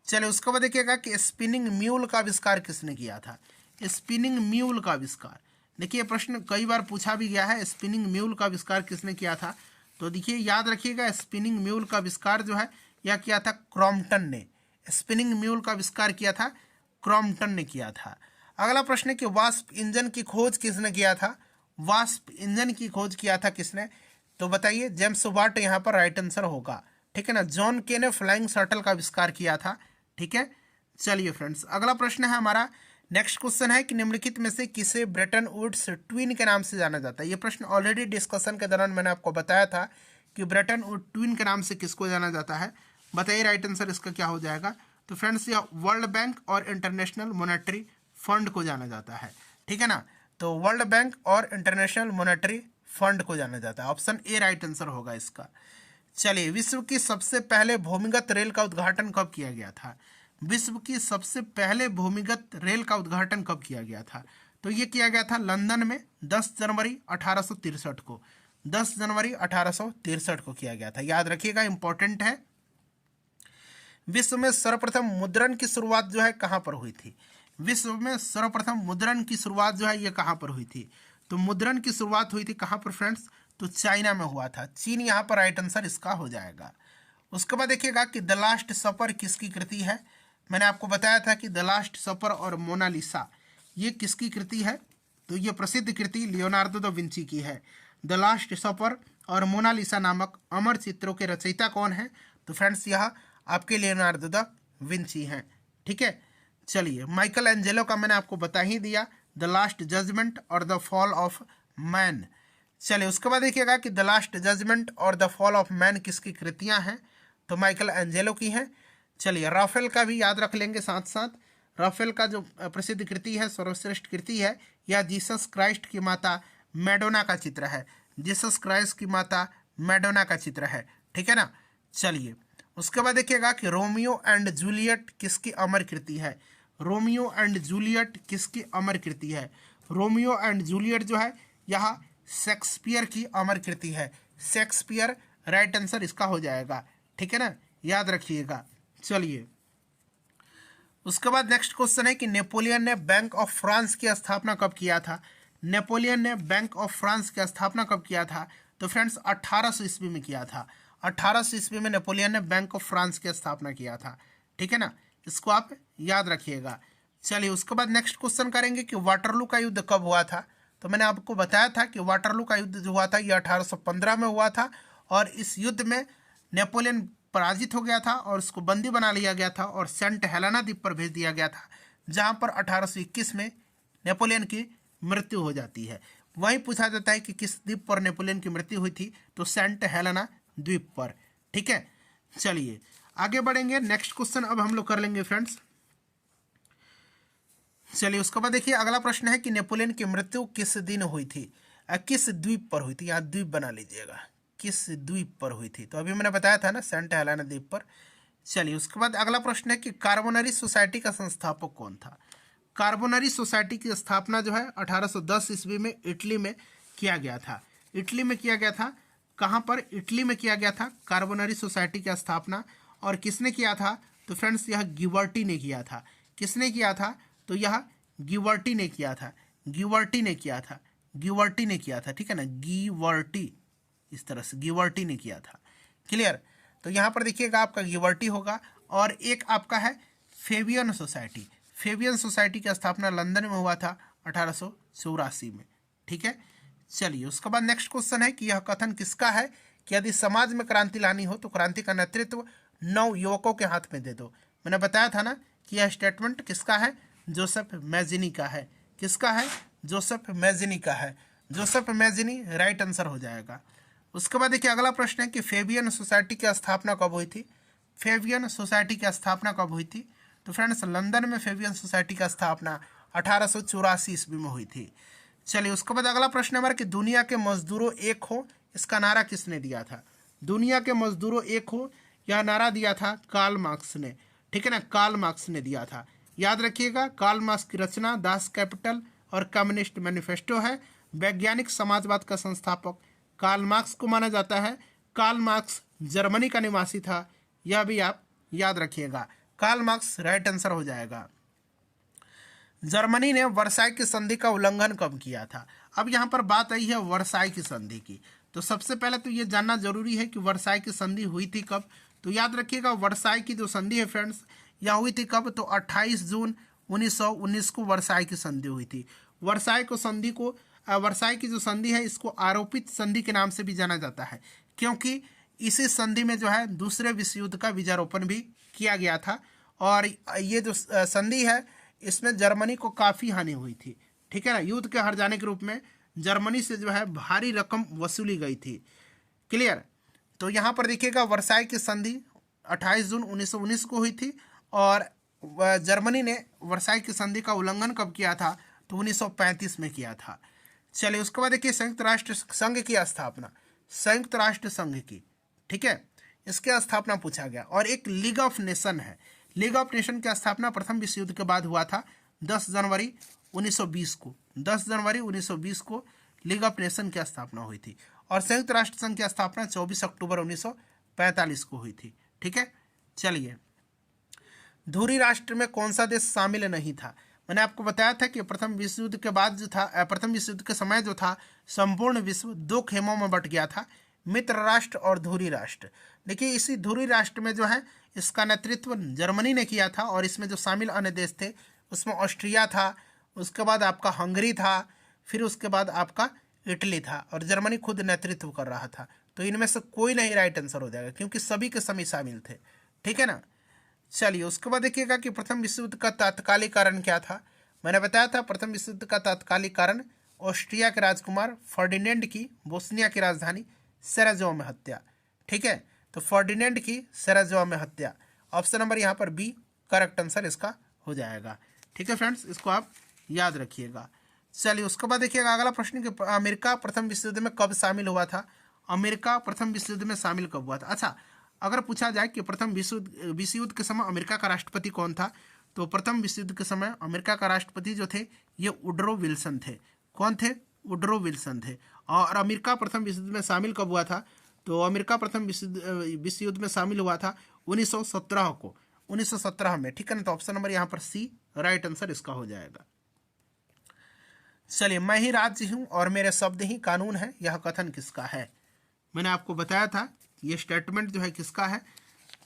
चलिए उसके बाद देखिएगा कि स्पिनिंग म्यूल का आविष्कार किसने किया था। स्पिनिंग म्यूल का आविष्कार, देखिए प्रश्न कई बार पूछा भी गया है, स्पिनिंग म्यूल का आविष्कार किसने किया था। तो देखिए याद रखिएगा, स्पिनिंग म्यूल का आविष्कार जो है यह किया था क्रॉम्पटन ने। स्पिनिंग म्यूल का आविष्कार किया था क्रॉम्पटन ने किया था। अगला प्रश्न है कि वास्प इंजन की खोज किसने किया था। वास्प इंजन की खोज किया था किसने, तो बताइए जेम्स वाट यहाँ पर राइट आंसर होगा। ठीक है ना, जॉन के ने फ्लाइंग शटल का आविष्कार किया था। ठीक है, चलिए फ्रेंड्स अगला प्रश्न है हमारा, नेक्स्ट क्वेश्चन है कि निम्नलिखित में से किसे ब्रेटन वुड्स ट्विन के नाम से जाना जाता है। ये प्रश्न ऑलरेडी डिस्कशन के दौरान मैंने आपको बताया था कि ब्रेटन वुड ट्विन के नाम से किसको जाना जाता है, बताइए राइट आंसर इसका क्या हो जाएगा। तो फ्रेंड्स यह वर्ल्ड बैंक और इंटरनेशनल मॉनेटरी फंड को जाना जाता है। ठीक है ना, तो वर्ल्ड बैंक और इंटरनेशनल मॉनेटरी फंड को जाना जाता है, ऑप्शन ए राइट आंसर होगा इसका। चलिए विश्व की सबसे पहले भूमिगत रेल का उद्घाटन कब किया गया था। विश्व की सबसे पहले भूमिगत रेल का उद्घाटन कब किया गया था, तो ये किया गया था लंदन में 10 जनवरी 1863 को। 10 जनवरी 1863 को किया गया था, याद रखिएगा इंपॉर्टेंट है। विश्व में सर्वप्रथम मुद्रण की शुरुआत जो है कहाँ पर हुई थी। विश्व में सर्वप्रथम मुद्रण की शुरुआत जो है ये कहाँ पर हुई थी, तो मुद्रण की शुरुआत हुई थी कहाँ पर फ्रेंड्स, तो चाइना में हुआ था। चीन यहाँ पर राइट आंसर इसका हो जाएगा। उसके बाद देखिएगा कि द लास्ट सपर किसकी कृति है। मैंने आपको बताया था कि द लास्ट सपर और मोनालिसा ये किसकी कृति है, तो ये प्रसिद्ध कृति लियोनार्डो दा विंची की है। द लास्ट सपर और मोनालिसा नामक अमर चित्रों के रचयिता कौन है, तो फ्रेंड्स यह आपके लियोनार्डो दा विंची हैं। ठीक है, चलिए माइकल एंजेलो का मैंने आपको बता ही दिया, द लास्ट जजमेंट और द फॉल ऑफ मैन। चलिए उसके बाद देखिएगा कि द लास्ट जजमेंट और द फॉल ऑफ मैन किसकी कृतियां हैं, तो माइकल एंजेलो की हैं। चलिए राफेल का भी याद रख लेंगे साथ साथ। राफेल का जो प्रसिद्ध कृति है, सर्वश्रेष्ठ कृति है, यह जीसस क्राइस्ट की माता मैडोना का चित्र है। जीसस क्राइस्ट की माता मैडोना का चित्र है। ठीक है ना, चलिए उसके बाद देखिएगा कि रोमियो एंड जूलियट किसकी अमर कृति है। रोमियो एंड जूलियट किसकी अमर कृति है। रोमियो एंड जूलियट जो है यह शेक्सपियर की अमर कृति है। शेक्सपियर राइट आंसर इसका हो जाएगा। ठीक है ना, याद रखिएगा। चलिए उसके बाद नेक्स्ट क्वेश्चन है कि नेपोलियन ने बैंक ऑफ फ्रांस की स्थापना कब किया था। नेपोलियन ने बैंक ऑफ फ्रांस की स्थापना कब किया था, तो फ्रेंड्स 1800 ईस्वी में किया था। 1800 ईस्वी में नेपोलियन ने बैंक ऑफ फ्रांस की स्थापना किया था। ठीक है ना, इसको आप याद रखिएगा। चलिए उसके बाद नेक्स्ट क्वेश्चन करेंगे कि वाटरलू का युद्ध कब हुआ था। तो मैंने आपको बताया था कि वाटरलू का युद्ध जो हुआ था ये 1815 में हुआ था, और इस युद्ध में नेपोलियन पराजित हो गया था और उसको बंदी बना लिया गया था और सेंट हेलेना द्वीप पर भेज दिया गया था, जहां पर 1821 में नेपोलियन की मृत्यु हो जाती है। वहीं पूछा जाता है कि किस द्वीप पर नेपोलियन की मृत्यु हुई थी, तो सेंट हेलेना द्वीप पर। ठीक है, चलिए आगे बढ़ेंगे। नेक्स्ट क्वेश्चन अब हम लोग कर लेंगे फ्रेंड्स। चलिए उसके बाद देखिए अगला प्रश्न है कि नेपोलियन की मृत्यु किस दिन हुई थी, किस द्वीप पर हुई थी। यहाँ द्वीप बना लीजिएगा, किस द्वीप पर हुई थी, तो अभी मैंने बताया था ना सेंट हेलेना द्वीप पर। चलिए उसके बाद अगला प्रश्न है कि कार्बोनरी सोसाइटी का संस्थापक कौन था। कार्बोनरी सोसाइटी की स्थापना जो है 1810 ईस्वी में इटली में किया गया था। इटली में किया गया था, कहाँ पर, इटली में किया गया था कार्बोनरी सोसाइटी की स्थापना। और किसने किया था, तो फ्रेंड्स यह गिवर्टी ने किया था। किसने किया था, तो यह गिवर्टी ने किया था। गिवर्टी ने किया था, गिवर्टी ने किया था। ठीक है ना, गिवर्टी, इस तरह से गिवर्टी ने किया था। क्लियर, तो यहाँ पर देखिएगा आपका गिवर्टी होगा। और एक आपका है फेबियन सोसाइटी। फेबियन सोसाइटी की स्थापना लंदन में हुआ था 1884 में। ठीक है, चलिए उसके बाद नेक्स्ट क्वेश्चन है कि यह कथन किसका है कि यदि समाज में क्रांति लानी हो तो क्रांति का नेतृत्व 9 युवकों के हाथ में दे दो। मैंने बताया था ना कि यह स्टेटमेंट किसका है, जोसेफ मैजिनी का है। किसका है, जोसेफ मैजिनी का है। जोसेफ मैजिनी राइट आंसर हो जाएगा। उसके बाद देखिए अगला प्रश्न है कि फेबियन सोसाइटी की स्थापना कब हुई थी। फेबियन सोसाइटी की स्थापना कब हुई थी? तो फ्रेंड्स लंदन में फेबियन सोसाइटी की स्थापना 1884 ईस्वी में हुई थी। चलिए उसके बाद अगला प्रश्न हमारा कि दुनिया के मजदूरों एक हो, इसका नारा किसने दिया था? दुनिया के मजदूरों एक हो, यह नारा दिया था कार्ल मार्क्स ने। ठीक है ना, कार्ल मार्क्स ने दिया था। याद रखिएगा, कार्ल मार्क्स की रचना दास कैपिटल और कम्युनिस्ट मैनिफेस्टो है। वैज्ञानिक समाजवाद का संस्थापक कार्ल मार्क्स को माना जाता है। कार्ल मार्क्स जर्मनी का निवासी था, यह भी आप याद रखिएगा। कार्ल मार्क्स राइट आंसर हो जाएगा। जर्मनी ने वर्साई की संधि का उल्लंघन कब किया था? अब यहाँ पर बात आई है वर्साई की संधि की, तो सबसे पहले तो ये जानना जरूरी है कि वर्साई की संधि हुई थी कब। तो याद रखिएगा वर्साई की जो संधि है फ्रेंड्स, यह हुई थी कब? तो 28 जून 1919 को वर्साई की संधि हुई थी। वर्साई की जो संधि है इसको आरोपित संधि के नाम से भी जाना जाता है, क्योंकि इसी संधि में जो है दूसरे विश्व युद्ध का बीजारोपण भी किया गया था। और ये जो संधि है इसमें जर्मनी को काफ़ी हानि हुई थी। ठीक है ना, युद्ध के हार जाने के रूप में जर्मनी से जो है भारी रकम वसूली गई थी। क्लियर? तो यहाँ पर देखिएगा वर्साई की संधि 28 जून 1919 को हुई थी और जर्मनी ने वर्साई की संधि का उल्लंघन कब किया था? तो 1935 में किया था। चलिए उसके बाद देखिए संयुक्त राष्ट्र संघ की स्थापना, संयुक्त राष्ट्र संघ की, ठीक है, इसकी स्थापना पूछा गया। और एक लीग ऑफ नेशन है। लीग ऑफ नेशन की स्थापना प्रथम विश्व युद्ध के बाद हुआ था 10 जनवरी 1920 को। 10 जनवरी 1920 को लीग ऑफ नेशन की स्थापना हुई थी। और संयुक्त राष्ट्र संघ की स्थापना 24 अक्टूबर 1945 को हुई थी। ठीक है, चलिए धुरी राष्ट्र में कौन सा देश शामिल नहीं था? मैंने आपको बताया था कि प्रथम विश्व युद्ध के बाद जो था, प्रथम विश्व युद्ध के समय जो था, संपूर्ण विश्व 2 खेमों में बट गया था, मित्र राष्ट्र और धुरी राष्ट्र। देखिए इसी धुरी राष्ट्र में जो है इसका नेतृत्व जर्मनी ने किया था और इसमें जो शामिल अन्य देश थे उसमें ऑस्ट्रिया था, उसके बाद आपका हंगरी था, फिर उसके बाद आपका इटली था और जर्मनी खुद नेतृत्व कर रहा था। तो इनमें से कोई नहीं राइट आंसर हो जाएगा क्योंकि सभी के सभी शामिल थे। ठीक है ना। चलिए उसके बाद देखिएगा कि प्रथम विश्व युद्ध का तात्कालिक कारण क्या था। मैंने बताया था प्रथम विश्व युद्ध का तात्कालिक कारण ऑस्ट्रिया के राजकुमार फर्डिनेंड की बोस्निया की राजधानी सेराजो में हत्या। ठीक है, तो फर्डिनेंड की सेराजो में हत्या, ऑप्शन नंबर यहाँ पर बी करेक्ट आंसर इसका हो जाएगा। ठीक है फ्रेंड्स, इसको आप याद रखिएगा। चलिए उसके बाद देखिएगा अगला प्रश्न कि अमेरिका प्रथम विश्व युद्ध में कब शामिल हुआ था। अमेरिका प्रथम विश्व युद्ध में शामिल कब हुआ था? अच्छा, अगर पूछा जाए कि प्रथम विश्व युद्ध के समय अमेरिका का राष्ट्रपति कौन था, तो प्रथम विश्व युद्ध के समय अमेरिका का राष्ट्रपति जो थे ये वुडरो विल्सन थे। कौन थे? वुडरो विल्सन थे। और अमेरिका प्रथम विश्व युद्ध में शामिल कब हुआ था? तो अमेरिका प्रथम विश्व युद्ध में शामिल हुआ था 1917 को, 1917 में। ठीक है ना, तो ऑप्शन नंबर यहाँ पर सी राइट आंसर इसका हो जाएगा। चलिए, मैं ही राज्य हूँ और मेरे शब्द ही कानून है, यह कथन किसका है? मैंने आपको बताया था ये स्टेटमेंट जो है किसका है,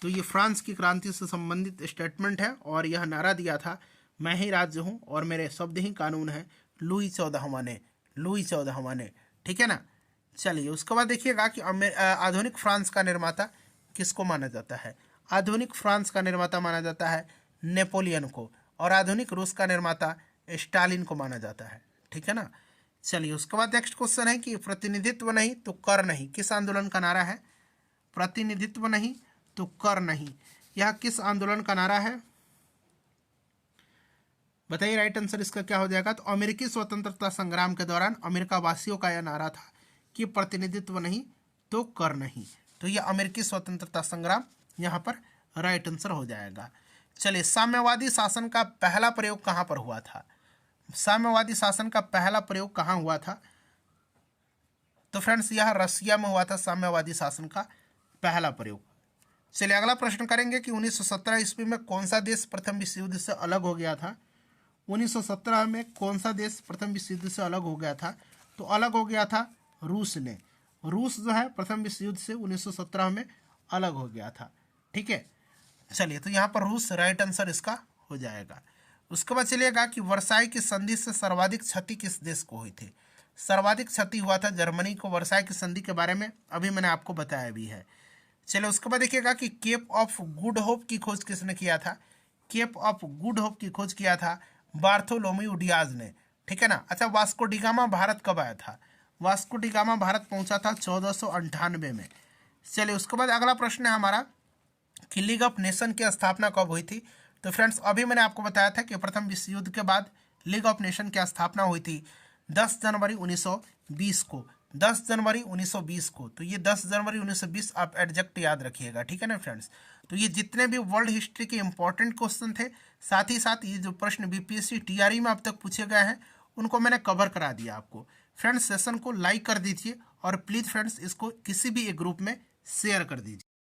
तो ये फ्रांस की क्रांति से संबंधित स्टेटमेंट है और यह नारा दिया था मैं ही राज्य हूँ और मेरे शब्द ही कानून है, लुई 14वां ने, लुई 14वां ने। ठीक है ना। चलिए उसके बाद देखिएगा कि आधुनिक फ्रांस का निर्माता किसको माना जाता है। आधुनिक फ्रांस का निर्माता माना जाता है नेपोलियन को और आधुनिक रूस का निर्माता स्टालिन को माना जाता है। ठीक है ना। चलिए उसके बाद नेक्स्ट क्वेश्चन है कि प्रतिनिधित्व नहीं तो कर नहीं किस आंदोलन का नारा है? प्रतिनिधित्व नहीं तो कर नहीं, यह किस आंदोलन का नारा है? बताइए राइट आंसर इसका क्या हो जाएगा। तो अमेरिकी स्वतंत्रता संग्राम के दौरान अमेरिका वासियों का यह नारा था कि प्रतिनिधित्व नहीं तो कर नहीं। तो यह अमेरिकी स्वतंत्रता संग्राम यहाँ पर राइट आंसर हो जाएगा। चलिए, साम्यवादी शासन का पहला प्रयोग कहाँ पर हुआ था? साम्यवादी शासन का पहला प्रयोग कहाँ हुआ था? तो फ्रेंड्स यह रसिया में हुआ था साम्यवादी शासन का पहला प्रयोग। चलिए अगला प्रश्न करेंगे कि 1917 ईस्वी में कौन सा देश प्रथम विश्व युद्ध से अलग हो गया था? 1917 में कौन सा देश प्रथम विश्व युद्ध से अलग हो गया था? तो अलग हो गया था रूस ने। रूस जो है प्रथम विश्व युद्ध से 1917 में अलग हो गया था। ठीक है, चलिए तो यहाँ पर रूस राइट आंसर इसका हो जाएगा। उसके बाद चलिएगा कि वर्साई की संधि से सर्वाधिक क्षति किस देश को हुई थी? सर्वाधिक क्षति हुआ था जर्मनी को वर्साई की संधि के बारे में अभी मैंने आपको बताया भी है। चलिए उसके बाद देखिएगा कि केप ऑफ गुड होप की खोज किसने किया था। केप ऑफ गुड होप की खोज किया था बार्थोलोम्यू डियाज ने, ठीक है ना। अच्छा, वास्को डी गामा भारत कब आया था। वास्को डी गामा भारत पहुंचा था 1498 में। चलिए उसके बाद अगला प्रश्न है हमारा कि लीग ऑफ नेशन की स्थापना कब हुई थी। तो फ्रेंड्स अभी मैंने आपको बताया था कि प्रथम विश्व युद्ध के बाद लीग ऑफ नेशन की स्थापना हुई थी 10 जनवरी 1920 को। 10 जनवरी 1920 को, तो ये 10 जनवरी 1920 आप एग्जैक्ट याद रखिएगा, ठीक है ना फ्रेंड्स। तो ये जितने भी वर्ल्ड हिस्ट्री के इंपॉर्टेंट क्वेश्चन थे, साथ ही साथ ये जो प्रश्न बीपीएससी टीआरई में अब तक पूछे गए हैं उनको मैंने कवर करा दिया आपको। फ्रेंड्स सेशन को लाइक कर दीजिए और प्लीज़ फ्रेंड्स इसको किसी भी एक ग्रुप में शेयर कर दीजिए।